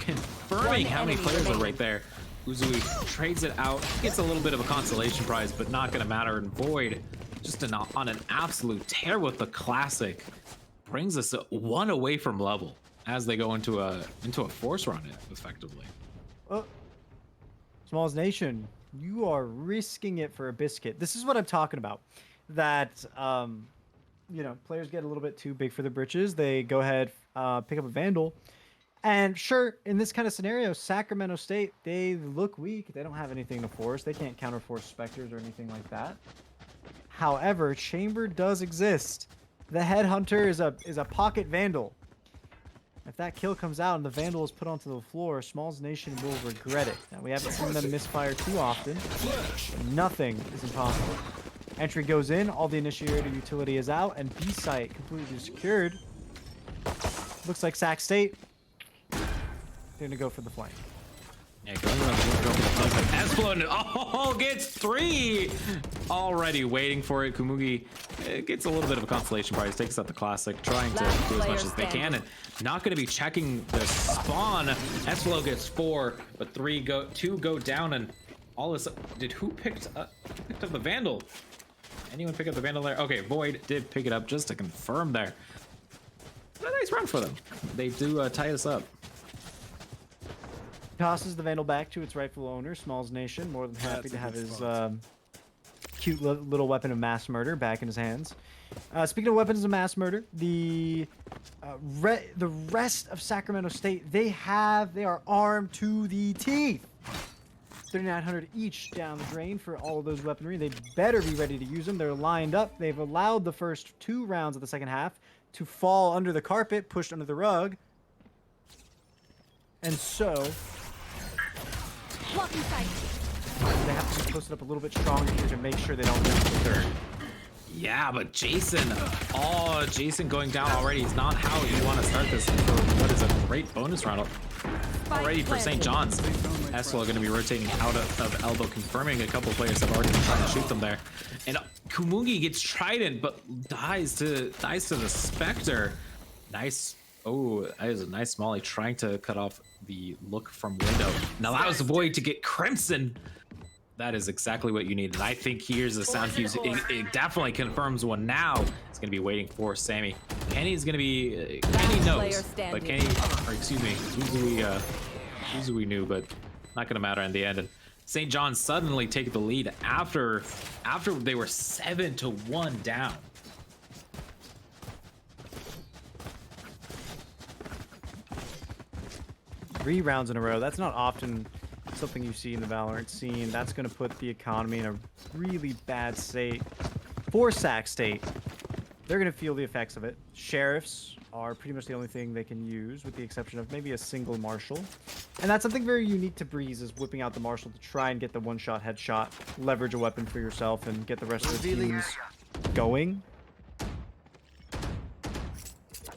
confirming how many players are right there. Uzui trades it out, gets a little bit of a consolation prize, but not going to matter. And Void just on an absolute tear with the classic, brings us one away from level as they go into a force run effectively. Smalls Nation, you are risking it for a biscuit. This is what I'm talking about. That you know, players get a little bit too big for the britches. They go ahead, pick up a Vandal. And sure, in this kind of scenario, Sacramento State, they look weak. They don't have anything to force. They can't counterforce Spectres or anything like that. However, Chamber does exist. The Headhunter is a pocket Vandal. If that kill comes out and the Vandal is put onto the floor, Smalls Nation will regret it. Now, we haven't seen them misfire too often. Nothing is impossible. Entry goes in, all the initiator utility is out, and B site completely secured. Looks like Sac State. They're gonna go for the flank. Yeah, go for the flank. Oh, gets 3 already. Waiting for it. Kumugi gets a little bit of a consolation prize. Takes out the classic, trying to do as much as they can, and not going to be checking the spawn. Esplo gets 4, but 2 go down, and all this. Who picked up the Vandal? Anyone pick up the Vandal there? Okay, Void did pick it up just to confirm there. A nice run for them. They do tie us up. Tosses the Vandal back to its rightful owner, Smalls Nation. More than happy to have his cute little weapon of mass murder back in his hands. Speaking of weapons of mass murder, the rest of Sacramento State, they are armed to the teeth. 3,900 each down the drain for all of those weaponry. They better be ready to use them. They're lined up. They've allowed the first 2 rounds of the second half to fall under the carpet, pushed under the rug. And so they have to be posted up a little bit stronger here to make sure they don't miss the third. Yeah, but Jason, Jason going down already is not how you want to start this for what is a great bonus round already for St. John's. Eswell going to be rotating out of elbow, confirming a couple players have already been trying to shoot them there. And Kumugi gets Trident, but dies to the Spectre. Nice. Oh, that is a nice Molly trying to cut off the look from window. And allows the Void to get Crimson. That is exactly what you need. And I think here's the sound cues. It definitely confirms one now. It's going to be waiting for Sammy. Kenny's going to be... Kenny knows. But Kenny... Or excuse me. Uzui knew, but not going to matter in the end. And St. John's suddenly take the lead after they were 7-1 down. Three rounds in a row. That's not often something you see in the Valorant scene. That's going to put the economy in a really bad state for Sac State. They're going to feel the effects of it. Sheriffs are pretty much the only thing they can use, with the exception of maybe a single Marshal. And that's something very unique to Breeze, is whipping out the Marshal to try and get the one-shot headshot, leverage a weapon for yourself, and get the rest of the teams going.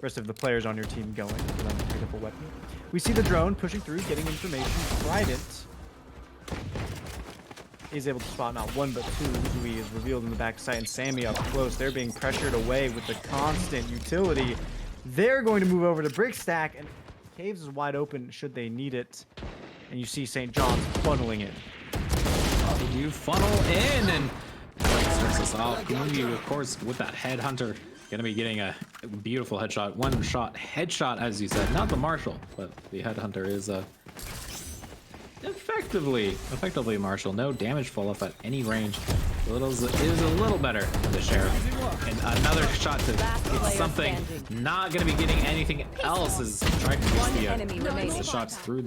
Rest of the players on your team going for them to pick up a weapon. We see the drone pushing through, getting information. Trident is able to spot not one but two. Uzui is revealed in the backside, and Sammy up close. They're being pressured away with the constant utility. They're going to move over to Brick Stack, and Caves is wide open should they need it. And you see St. John's funneling in. You funnel in, and starts us off. Kumugi, of course, with that headhunter. Gonna be getting a beautiful headshot. One shot headshot, as you said. Not the Marshal, but the headhunter is effectively Marshal. No damage fall off at any range. Is a little better than the Sheriff. And another shot to get something. Not gonna be getting anything else. Is trying to use the shots through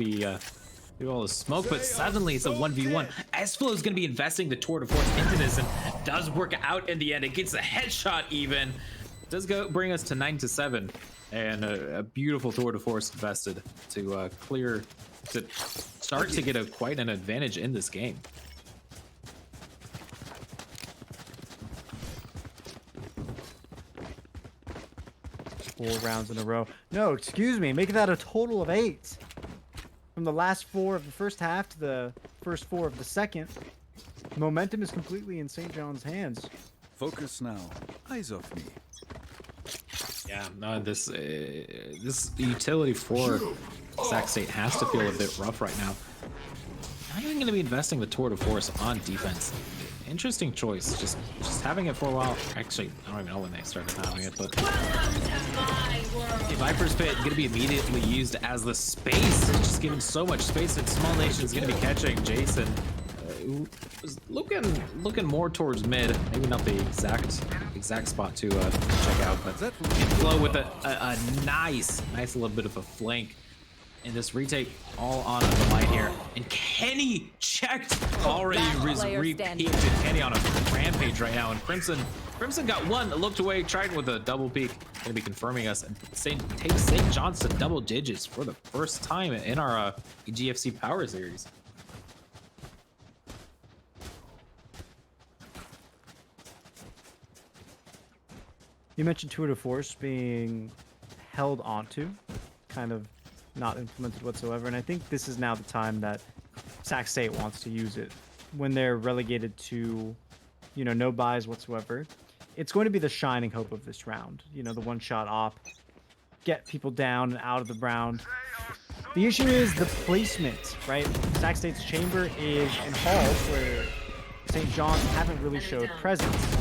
all the smoke, but suddenly it's a 1v1. Esflo is going to be investing the tour de force into this, and does work out in the end. It gets a headshot even. Does bring us to 9-7, and a beautiful tour de force invested to start to get quite an advantage in this game. Four rounds in a row. No, excuse me. Make that a total of 8. From the last 4 of the first half to the first 4 of the second, momentum is completely in St. John's hands. Focus now. Eyes off me. Yeah, no, this utility for Sac State has to feel a bit rough right now. Not even going to be investing the tour de force on defense. Interesting choice. Just having it for a while. Actually, I don't even know when they started having it, but the Viper's Pit going to be immediately used as the space. It's just giving so much space, and Small Nation is going to be catching Jason, who was looking more towards mid. Maybe not the exact spot to check out, but Flow with a nice little bit of a flank. And this retake all on the line here. And Kenny checked already. Repeated Kenny on a rampage right now. And Crimson got one, looked away, tried with a double peek. Gonna be confirming us, and takes St. John's to double digits for the first time in our EGFC Power Series. You mentioned tour de force being held onto. kind of not implemented whatsoever. And I think this is now the time that Sac State wants to use it when they're relegated to, you know, no buys whatsoever. It's going to be the shining hope of this round. You know, the one-shot op, get people down and out of the round. The issue is the placement, right? Sac State's chamber is in halls where St. John's haven't really showed presence.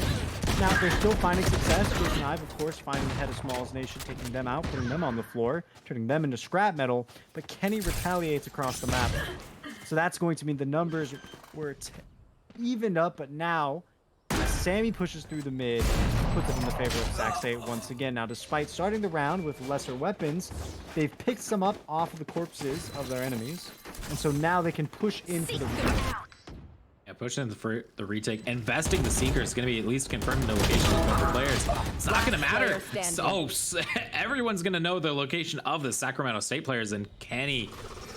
Now, they're still finding success. Jason Ive, of course, finding the head of Smalls Nation, taking them out, putting them on the floor, turning them into scrap metal. But Kenny retaliates across the map. So that's going to mean the numbers were evened up. But now, Sammy pushes through the mid, puts it in the favor of Sac State once again. Now, despite starting the round with lesser weapons, they've picked some up off of the corpses of their enemies. And so now they can push into the retake. Yeah, pushing in for the retake. Investing the Seeker is going to be at least confirming the location of both the players. It's not going to matter. So everyone's going to know the location of the Sacramento State players, and Kenny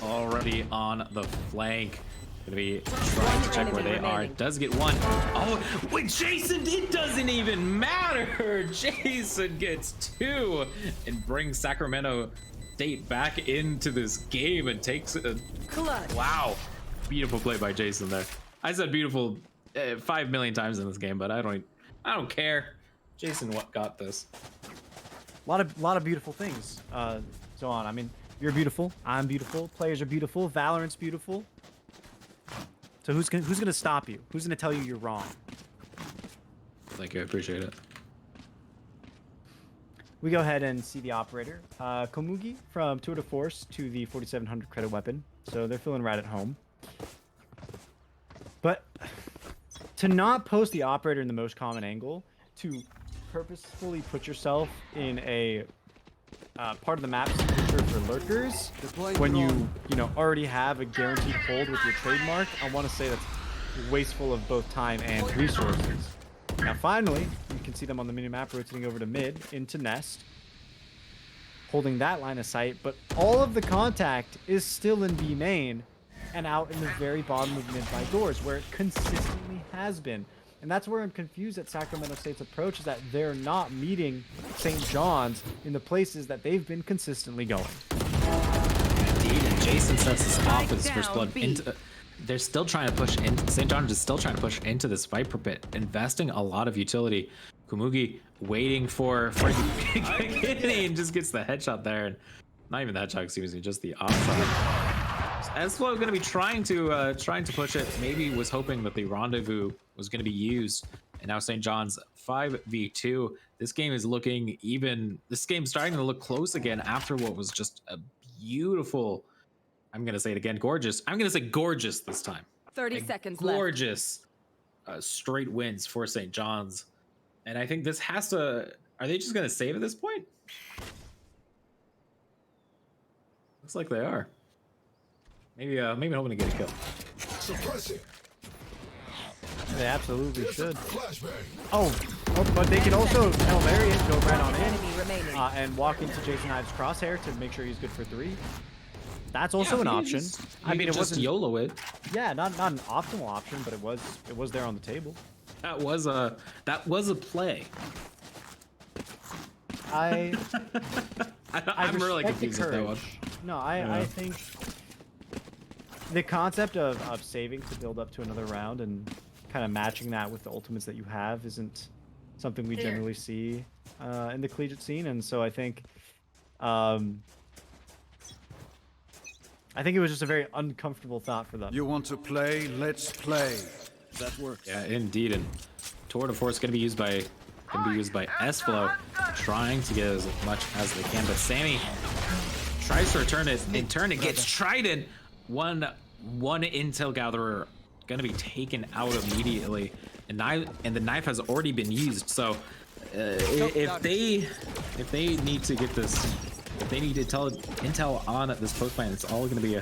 already on the flank. Gonna be trying to check where they are. Does get one. Oh, with Jason, it doesn't even matter. Jason gets two and brings Sacramento State back into this game and takes it. Wow, beautiful play by Jason there. I said beautiful 5 million times in this game, but I don't care. Jason, what got this? A lot of beautiful things. Zohan, I mean, you're beautiful. I'm beautiful. Players are beautiful. Valorant's beautiful. So who's gonna stop you? Who's gonna tell you you're wrong? Thank you, I appreciate it. We go ahead and see the operator. Komugi from Tour de Force to the 4700 credit weapon. So they're feeling right at home. But to not post the operator in the most common angle, to purposefully put yourself in a part of the map signature for lurkers when you already have a guaranteed hold with your trademark, I want to say that's wasteful of both time and resources. Now finally, you can see them on the mini-map rotating over to mid into Nest, holding that line of sight, but all of the contact is still in B main and out in the very bottom of mid by doors, where it consistently has been. And that's where I'm confused at Sacramento State's approach, is that they're not meeting St. John's in the places that they've been consistently going. Indeed, and Jason sets this off with his first blood into. They're still trying to push in. St. John's is still trying to push into this Viper pit, investing a lot of utility. Komugi waiting for Kenny and just gets the headshot there, and not even the headshot, excuse me, just the offside. Esflo going to be trying to push it. Maybe was hoping that the rendezvous was going to be used, and now St. John's 5v2. This game is looking even. This game's starting to look close again after what was just a beautiful. I'm going to say it again, gorgeous. I'm going to say gorgeous this time. 30 seconds left. Gorgeous straight wins for St. John's, and I think this has to. Are they just going to save at this point? Looks like they are. Maybe hoping to get a kill. They absolutely should. Oh, but they can also Hail Mary it, go right on in, and walk into Jason Ives' crosshair to make sure he's good for 3. That's also an option. I mean, it wasn't YOLO it. Yeah, not an optimal option, but it was there on the table. That was a play. I'm really confused with that one. No, I think the concept of saving to build up to another round and kind of matching that with the ultimates that you have isn't something we generally see in the collegiate scene, and so I think it was just a very uncomfortable thought for them. You want to play? Let's play. That works. Yeah, indeed. And Tour de Force going to be used by Esflo, trying to get as much as they can. But Sammy tries to return it. In turn, it gets Trident. One intel gatherer going to be taken out immediately, and the knife has already been used. So if they need to get this, if they need to tell intel on this post plan, it's all going to be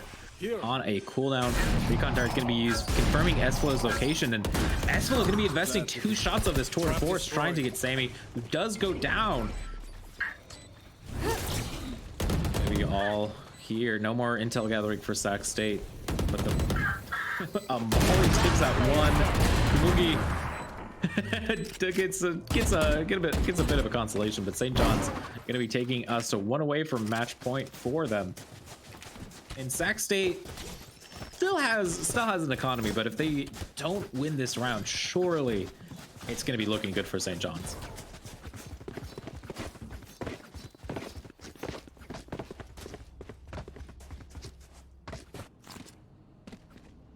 on a cooldown. Recon dart is going to be used, confirming Esflo's location, and Esflo is going to be investing 2 shots of this Tour de Force, trying to get Sammy, who does go down. Maybe all here. No more intel gathering for Sac State, but the Molly takes out one. Komugi gets a bit of a consolation, but St. John's gonna be taking us to one away from match point for them. And Sac State still has an economy, but if they don't win this round, surely it's gonna be looking good for St. John's.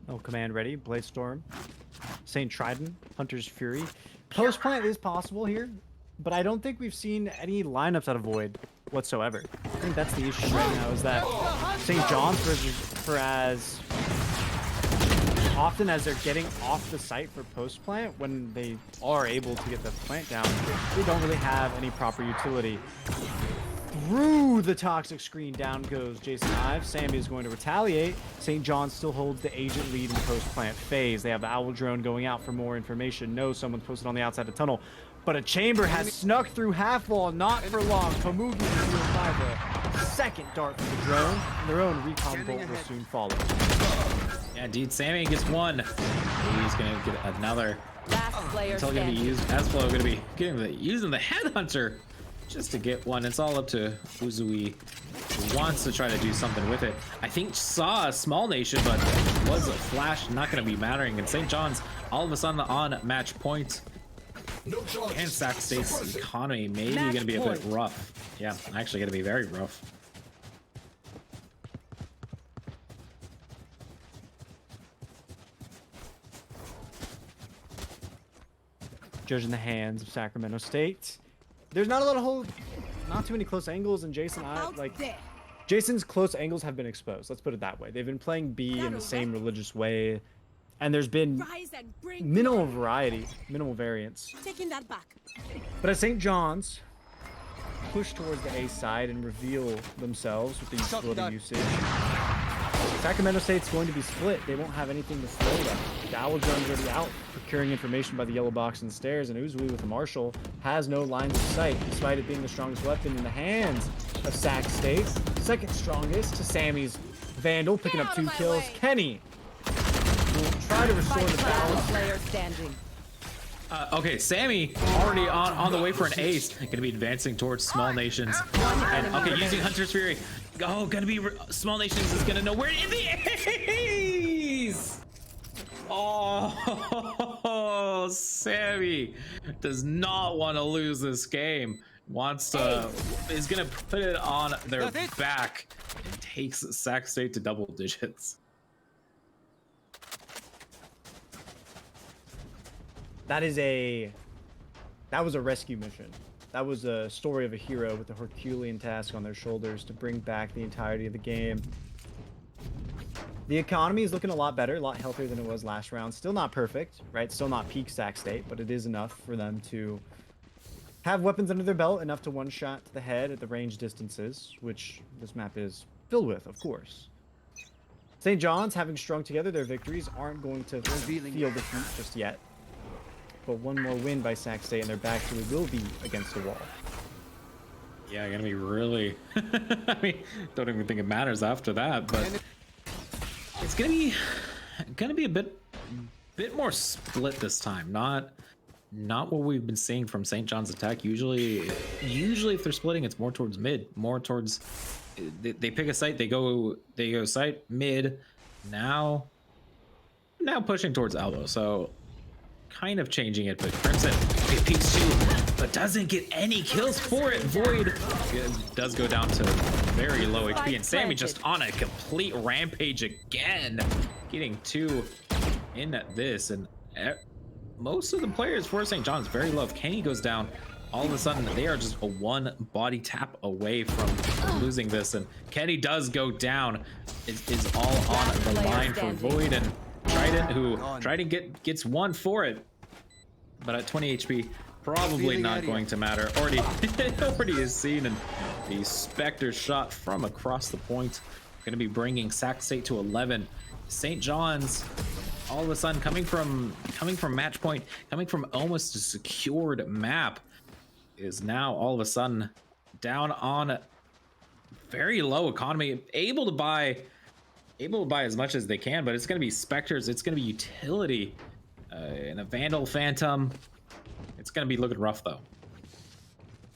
Oh, command ready. Blaze Storm. St. Trident. Hunter's Fury. Post plant is possible here, but I don't think we've seen any lineups out of Void whatsoever. I think that's the issue right now, is that St. John's, for as often as they're getting off the site for post plant, when they are able to get the plant down, they don't really have any proper utility. Through the toxic screen, down goes Jason Ives. Sammy is going to retaliate. St. John still holds the agent lead in post-plant phase. They have the Owl Drone going out for more information. No, someone's posted on the outside of the tunnel. But a chamber has snuck through half wall, not for long. Pamugi revealed by the second dart from the drone. And their own recon bolt will soon follow. Yeah, indeed, Sammy gets one. He's gonna get another. Last player Until gonna be standing. used. Asflo gonna be using the headhunter just to get one. It's all up to Uzui, who wants to try to do something with it. I think saw a small nation, but was a flash not going to be mattering. And St. John's all of a sudden on match point. And Sac State's economy maybe going to be a bit rough. Yeah, actually going to be very rough. Judge in the hands of Sacramento State. There's not too many close angles, and Jason's close angles have been exposed. Let's put it that way. They've been playing B in the same religious way, and there's been minimal variety, minimal variance. Taking that back. But as St. John's push towards the A side and reveal themselves with the utility usage, Sacramento State's going to be split. They won't have anything to slow them. The Owl Drone's already out, procuring information by the yellow box and the stairs, and Uzui with the Marshall has no lines of sight, despite it being the strongest weapon in the hands of Sac State. Second strongest to Sammy's Vandal, picking up 2 kills. Kenny will try to restore the balance. Player standing. Okay, Sammy already on the way for an ace. Gonna be advancing towards Small Nations. And okay, using Hunter's Fury. Oh, gonna be Small Nations is gonna know where in the ace. Oh, Sammy does not want to lose this game. Is gonna put it on their back and takes Sac State to double digits. That was a rescue mission. That was a story of a hero with a Herculean task on their shoulders to bring back the entirety of the game. The economy is looking a lot better, a lot healthier than it was last round. Still not perfect, right? Still not peak Sac State, but it is enough for them to have weapons under their belt, enough to one-shot to the head at the range distances, which this map is filled with, of course. St. John's, having strung together their victories, aren't going to feel defeat just yet. But one more win by Sac State and their back really will be against the wall. Yeah, gonna be really. I mean, don't even think it matters after that, but it's gonna be a bit more split this time. Not what we've been seeing from St. John's attack. Usually if they're splitting, it's more towards mid, more towards they pick a site, they go site mid. Now pushing towards elbow. So kind of changing it, but Crimson peeks too, but doesn't get any kills for it. Void does go down to very low HP, and Sammy just on a complete rampage again, getting 2 in this, and most of the players for St. John's very low. If Kenny goes down, all of a sudden they are just a 1 body tap away from losing this, and Kenny does go down. It is all on the line for Void and Trident, gets 1 for it, but at 20 HP, probably not going to matter. Already is seen, and the Spectre shot from across the point, going to be bringing Sac State to 11. St. John's, all of a sudden, coming from match point, coming from almost a secured map, is now all of a sudden down on very low economy, able to buy as much as they can, but it's going to be Spectres, it's going to be utility, and a Vandal Phantom. It's going to be looking rough, though.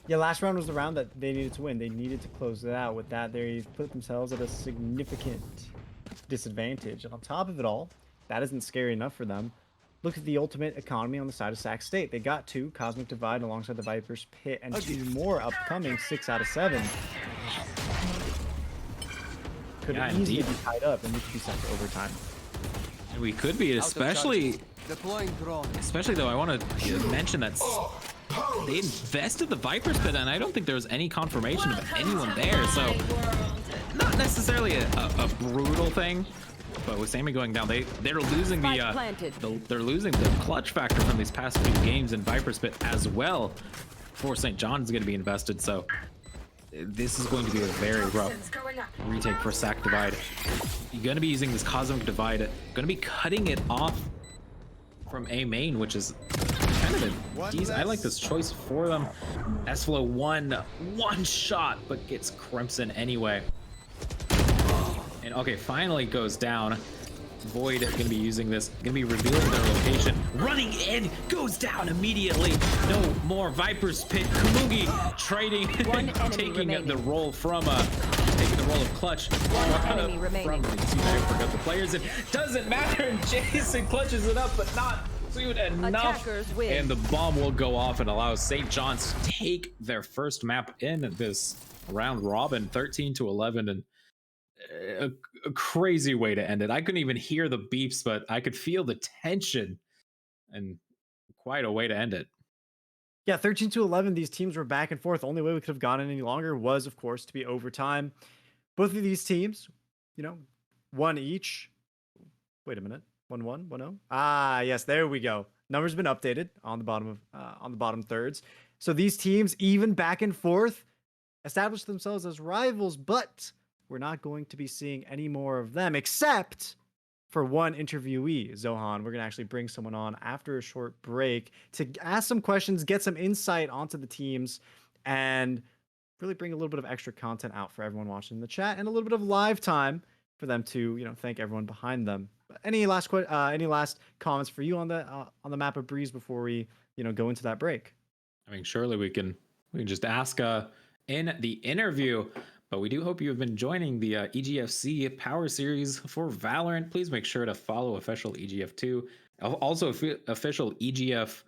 Yeah, last round was the round that they needed to win. They needed to close it out. With that, they put themselves at a significant disadvantage. And on top of it all, that isn't scary enough for them. Look at the ultimate economy on the side of Sac State. They got 2, Cosmic Divide alongside the Viper's Pit, and 2 more upcoming, 6 out of 7. Could easily be tied up, and we could be sent to overtime. And we could be, especially though, I want to mention that they invested the Viper's Pit, and I don't think there was any confirmation of anyone there, so not necessarily a brutal thing. But with Sammy going down, they're losing they're losing the clutch factor from these past few games in Viper's Pit as well. For St. John's going to be invested, so this is going to be a very rough retake for Sac Divide. You're going to be using this Cosmic Divide, going to be cutting it off from A main, which is kind of a decent. I like this choice for them. S-Flow one shot, but gets Crimson anyway. And okay, finally goes down. Void is going to be using this, going to be revealing their location. Running in, goes down immediately. No more Viper's Pit. Kamugi trading, taking the role from taking the role of Clutch. One enemy remaining. I forgot the players. It doesn't matter. And Jason clutches it up, but not soon enough. And the bomb will go off and allow St. John's to take their first map in this round robin, 13-11, and a crazy way to end it. I couldn't even hear the beeps, but I could feel the tension, and quite a way to end it. Yeah, 13-11, these teams were back and forth. The only way we could have gone any longer was, of course, to be overtime. Both of these teams, won each. Wait a minute. 1-1, 1-0. Ah, yes, there we go. Numbers been updated on the bottom thirds. So these teams, even back and forth, established themselves as rivals, but we're not going to be seeing any more of them, except for one interviewee, Zohan. We're going to actually bring someone on after a short break to ask some questions, get some insight onto the teams, and really bring a little bit of extra content out for everyone watching the chat, and a little bit of live time for them to, thank everyone behind them. Any last comments for you on the map of Breeze before we, go into that break? I mean, surely we can just ask in the interview. But we do hope you have been joining the EGFC Power Series for Valorant. Please make sure to follow official EGF2, also official EGF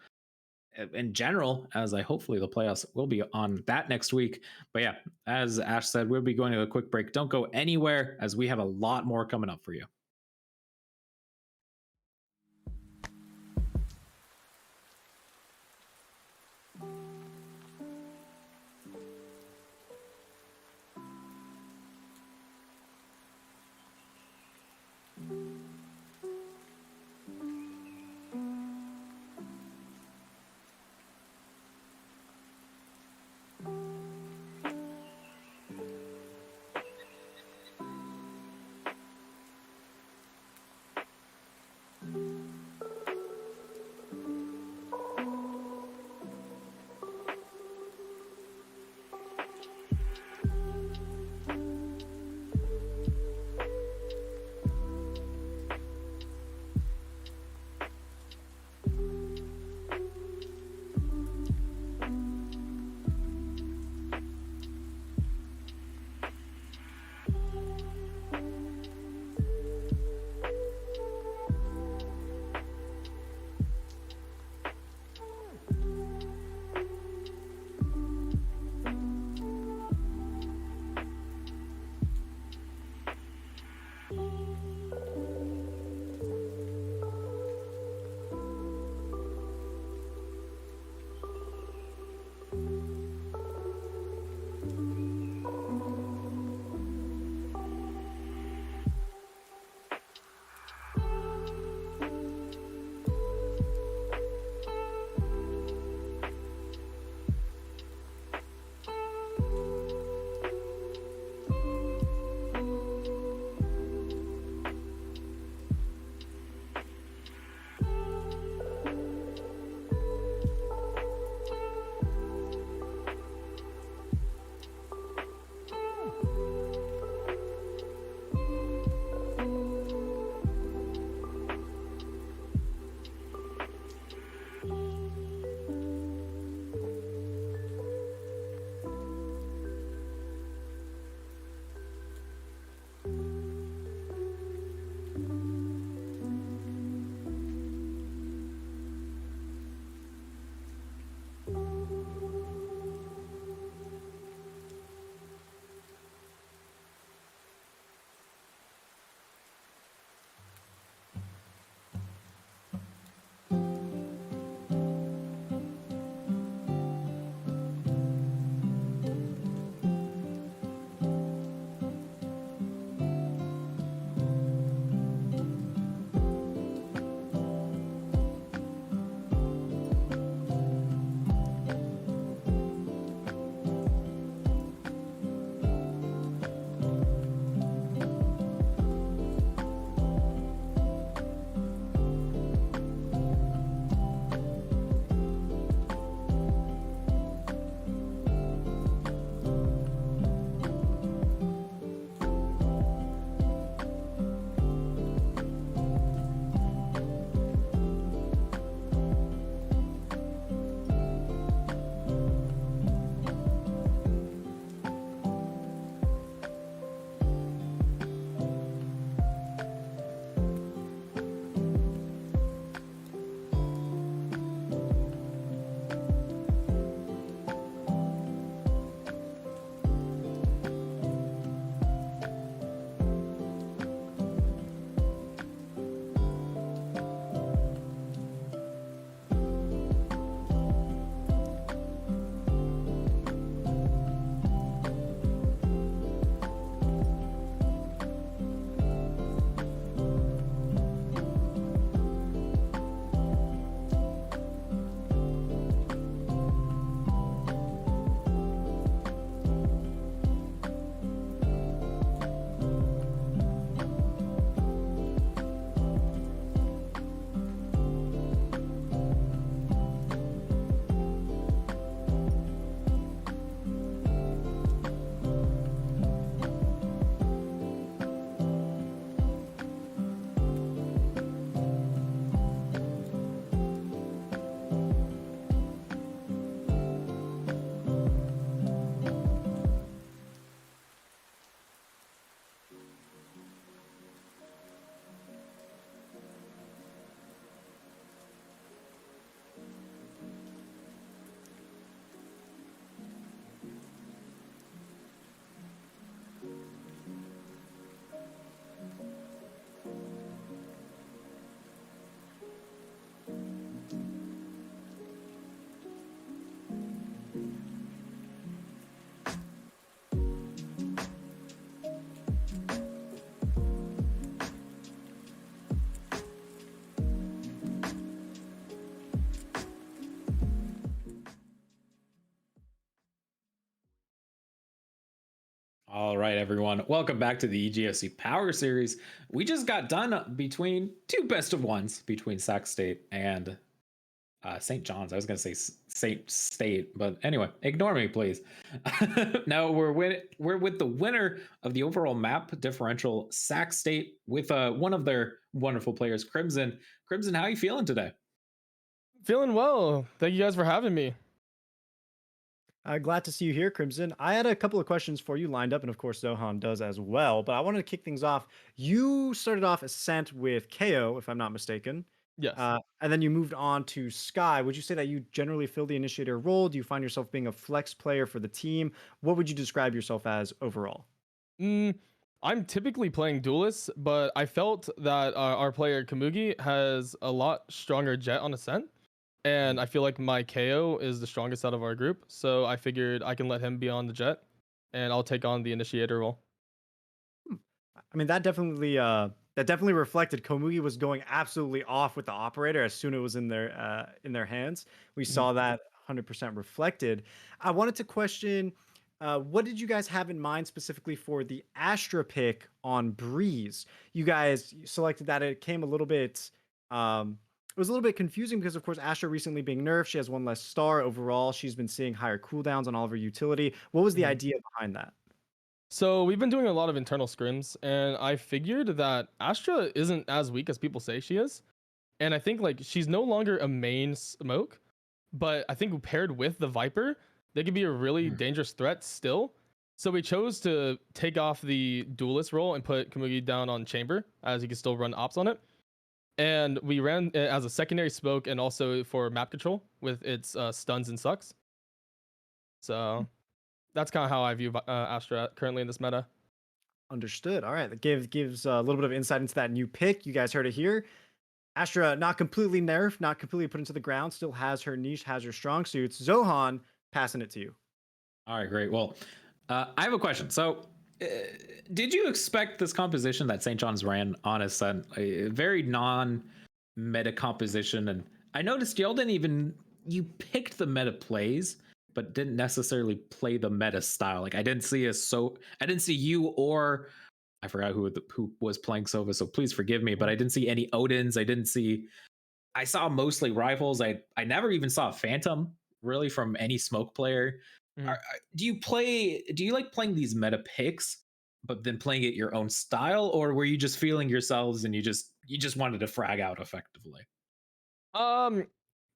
in general, as hopefully the playoffs will be on that next week. But yeah, as Ash said, we'll be going to a quick break. Don't go anywhere, as we have a lot more coming up for you. All right, everyone. Welcome back to the EGFC Power Series. We just got done between two best of ones between Sac State and St. John's. I was going to say St. State, but anyway, ignore me, please. Now we're with the winner of the overall map differential, Sac State, with one of their wonderful players, Crimson. Crimson, how are you feeling today? Feeling well. Thank you guys for having me. Glad to see you here, Crimson. I had a couple of questions for you lined up, and of course, Zohan does as well. But I wanted to kick things off. You started off Ascent with KO, if I'm not mistaken. Yes. And then you moved on to Sky. Would you say that you generally fill the initiator role? Do you find yourself being a flex player for the team? What would you describe yourself as overall? I'm typically playing duelists, but I felt that our player Kamugi has a lot stronger jet on Ascent. And I feel like my KO is the strongest out of our group. So I figured I can let him be on the jet and I'll take on the initiator role. I mean, that definitely reflected. Komugi was going absolutely off with the operator as soon as it was in their hands. We saw that 100% reflected. I wanted to question, what did you guys have in mind specifically for the Astra pick on Breeze? You guys selected that. It came a little bit. It was a little bit confusing because, of course, Astra recently being nerfed, she has one less star overall. She's been seeing higher cooldowns on all of her utility. What was the idea behind that? So we've been doing a lot of internal scrims, and I figured that Astra isn't as weak as people say she is. And I think like she's no longer a main smoke, but I think paired with the Viper, they could be a really dangerous threat still. So we chose to take off the duelist role and put Kamugi down on chamber, as he can still run ops on it. And we ran it as a secondary smoke and also for map control with its stuns and sucks. So that's kind of how I view Astra currently in this meta. Understood. All right. That gives a little bit of insight into that new pick. You guys heard it here. Astra, not completely nerfed, not completely put into the ground, still has her niche, has her strong suits. Zohan, passing it to you. All right, great. Well, I have a question. So, did you expect this composition that St. John's ran on Ascent, a very non-meta composition? And I noticed y'all didn't even, you picked the meta plays, but didn't necessarily play the meta style. Like I didn't see you or I forgot who was playing Sova, so please forgive me, but I didn't see any Odins. I saw mostly rifles. I never even saw a Phantom really from any smoke player. Do you like playing these meta picks, but then playing it your own style, or were you just feeling yourselves and you just wanted to frag out effectively? To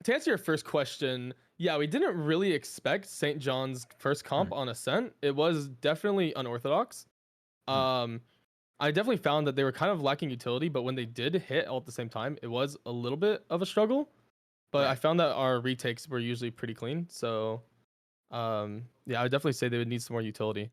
answer your first question, yeah, we didn't really expect St. John's first comp on Ascent. It was definitely unorthodox. I definitely found that they were kind of lacking utility, but when they did hit all at the same time, it was a little bit of a struggle. But I found that our retakes were usually pretty clean. So yeah, I would definitely say they would need some more utility.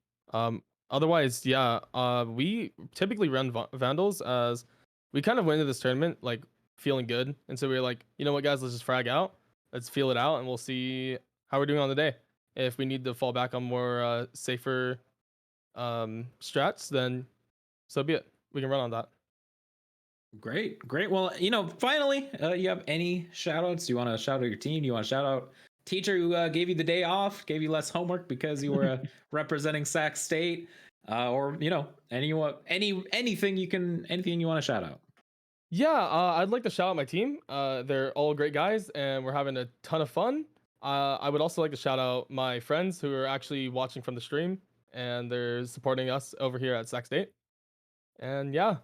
Otherwise, yeah, we typically run Vandals as we kind of went into this tournament like feeling good. And so we were like, you know what, guys, let's just frag out. Let's feel it out and we'll see how we're doing on the day. If we need to fall back on more safer strats, then so be it. We can run on that. Great. Well, finally, you have any shout outs? Do you want to shout out your team? Do you want to shout out teacher who gave you the day off, gave you less homework because you were representing Sac State? Or, anything you want to shout out? Yeah, I'd like to shout out my team. They're all great guys and we're having a ton of fun. I would also like to shout out my friends who are actually watching from the stream and they're supporting us over here at Sac State. And yeah,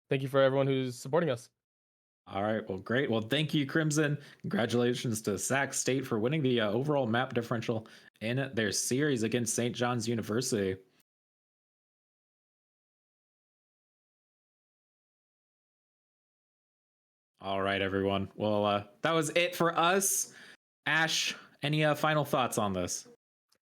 thank you for everyone who's supporting us. All right. Well, great. Well, thank you, Crimson. Congratulations to Sac State for winning the overall map differential in their series against St. John's University. All right, everyone. Well, that was it for us. Ash, any final thoughts on this?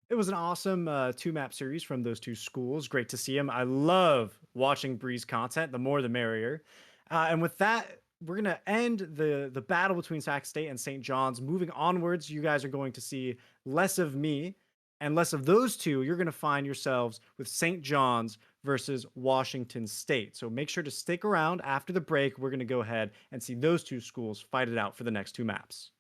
It was an awesome two-map series from those two schools. Great to see them. I love watching Breeze content. The more, the merrier. And with that, we're going to end the battle between Sac State and St. John's. Moving onwards, you guys are going to see less of me and less of those two. You're going to find yourselves with St. John's versus Washington State. So make sure to stick around after the break. We're going to go ahead and see those two schools fight it out for the next two maps.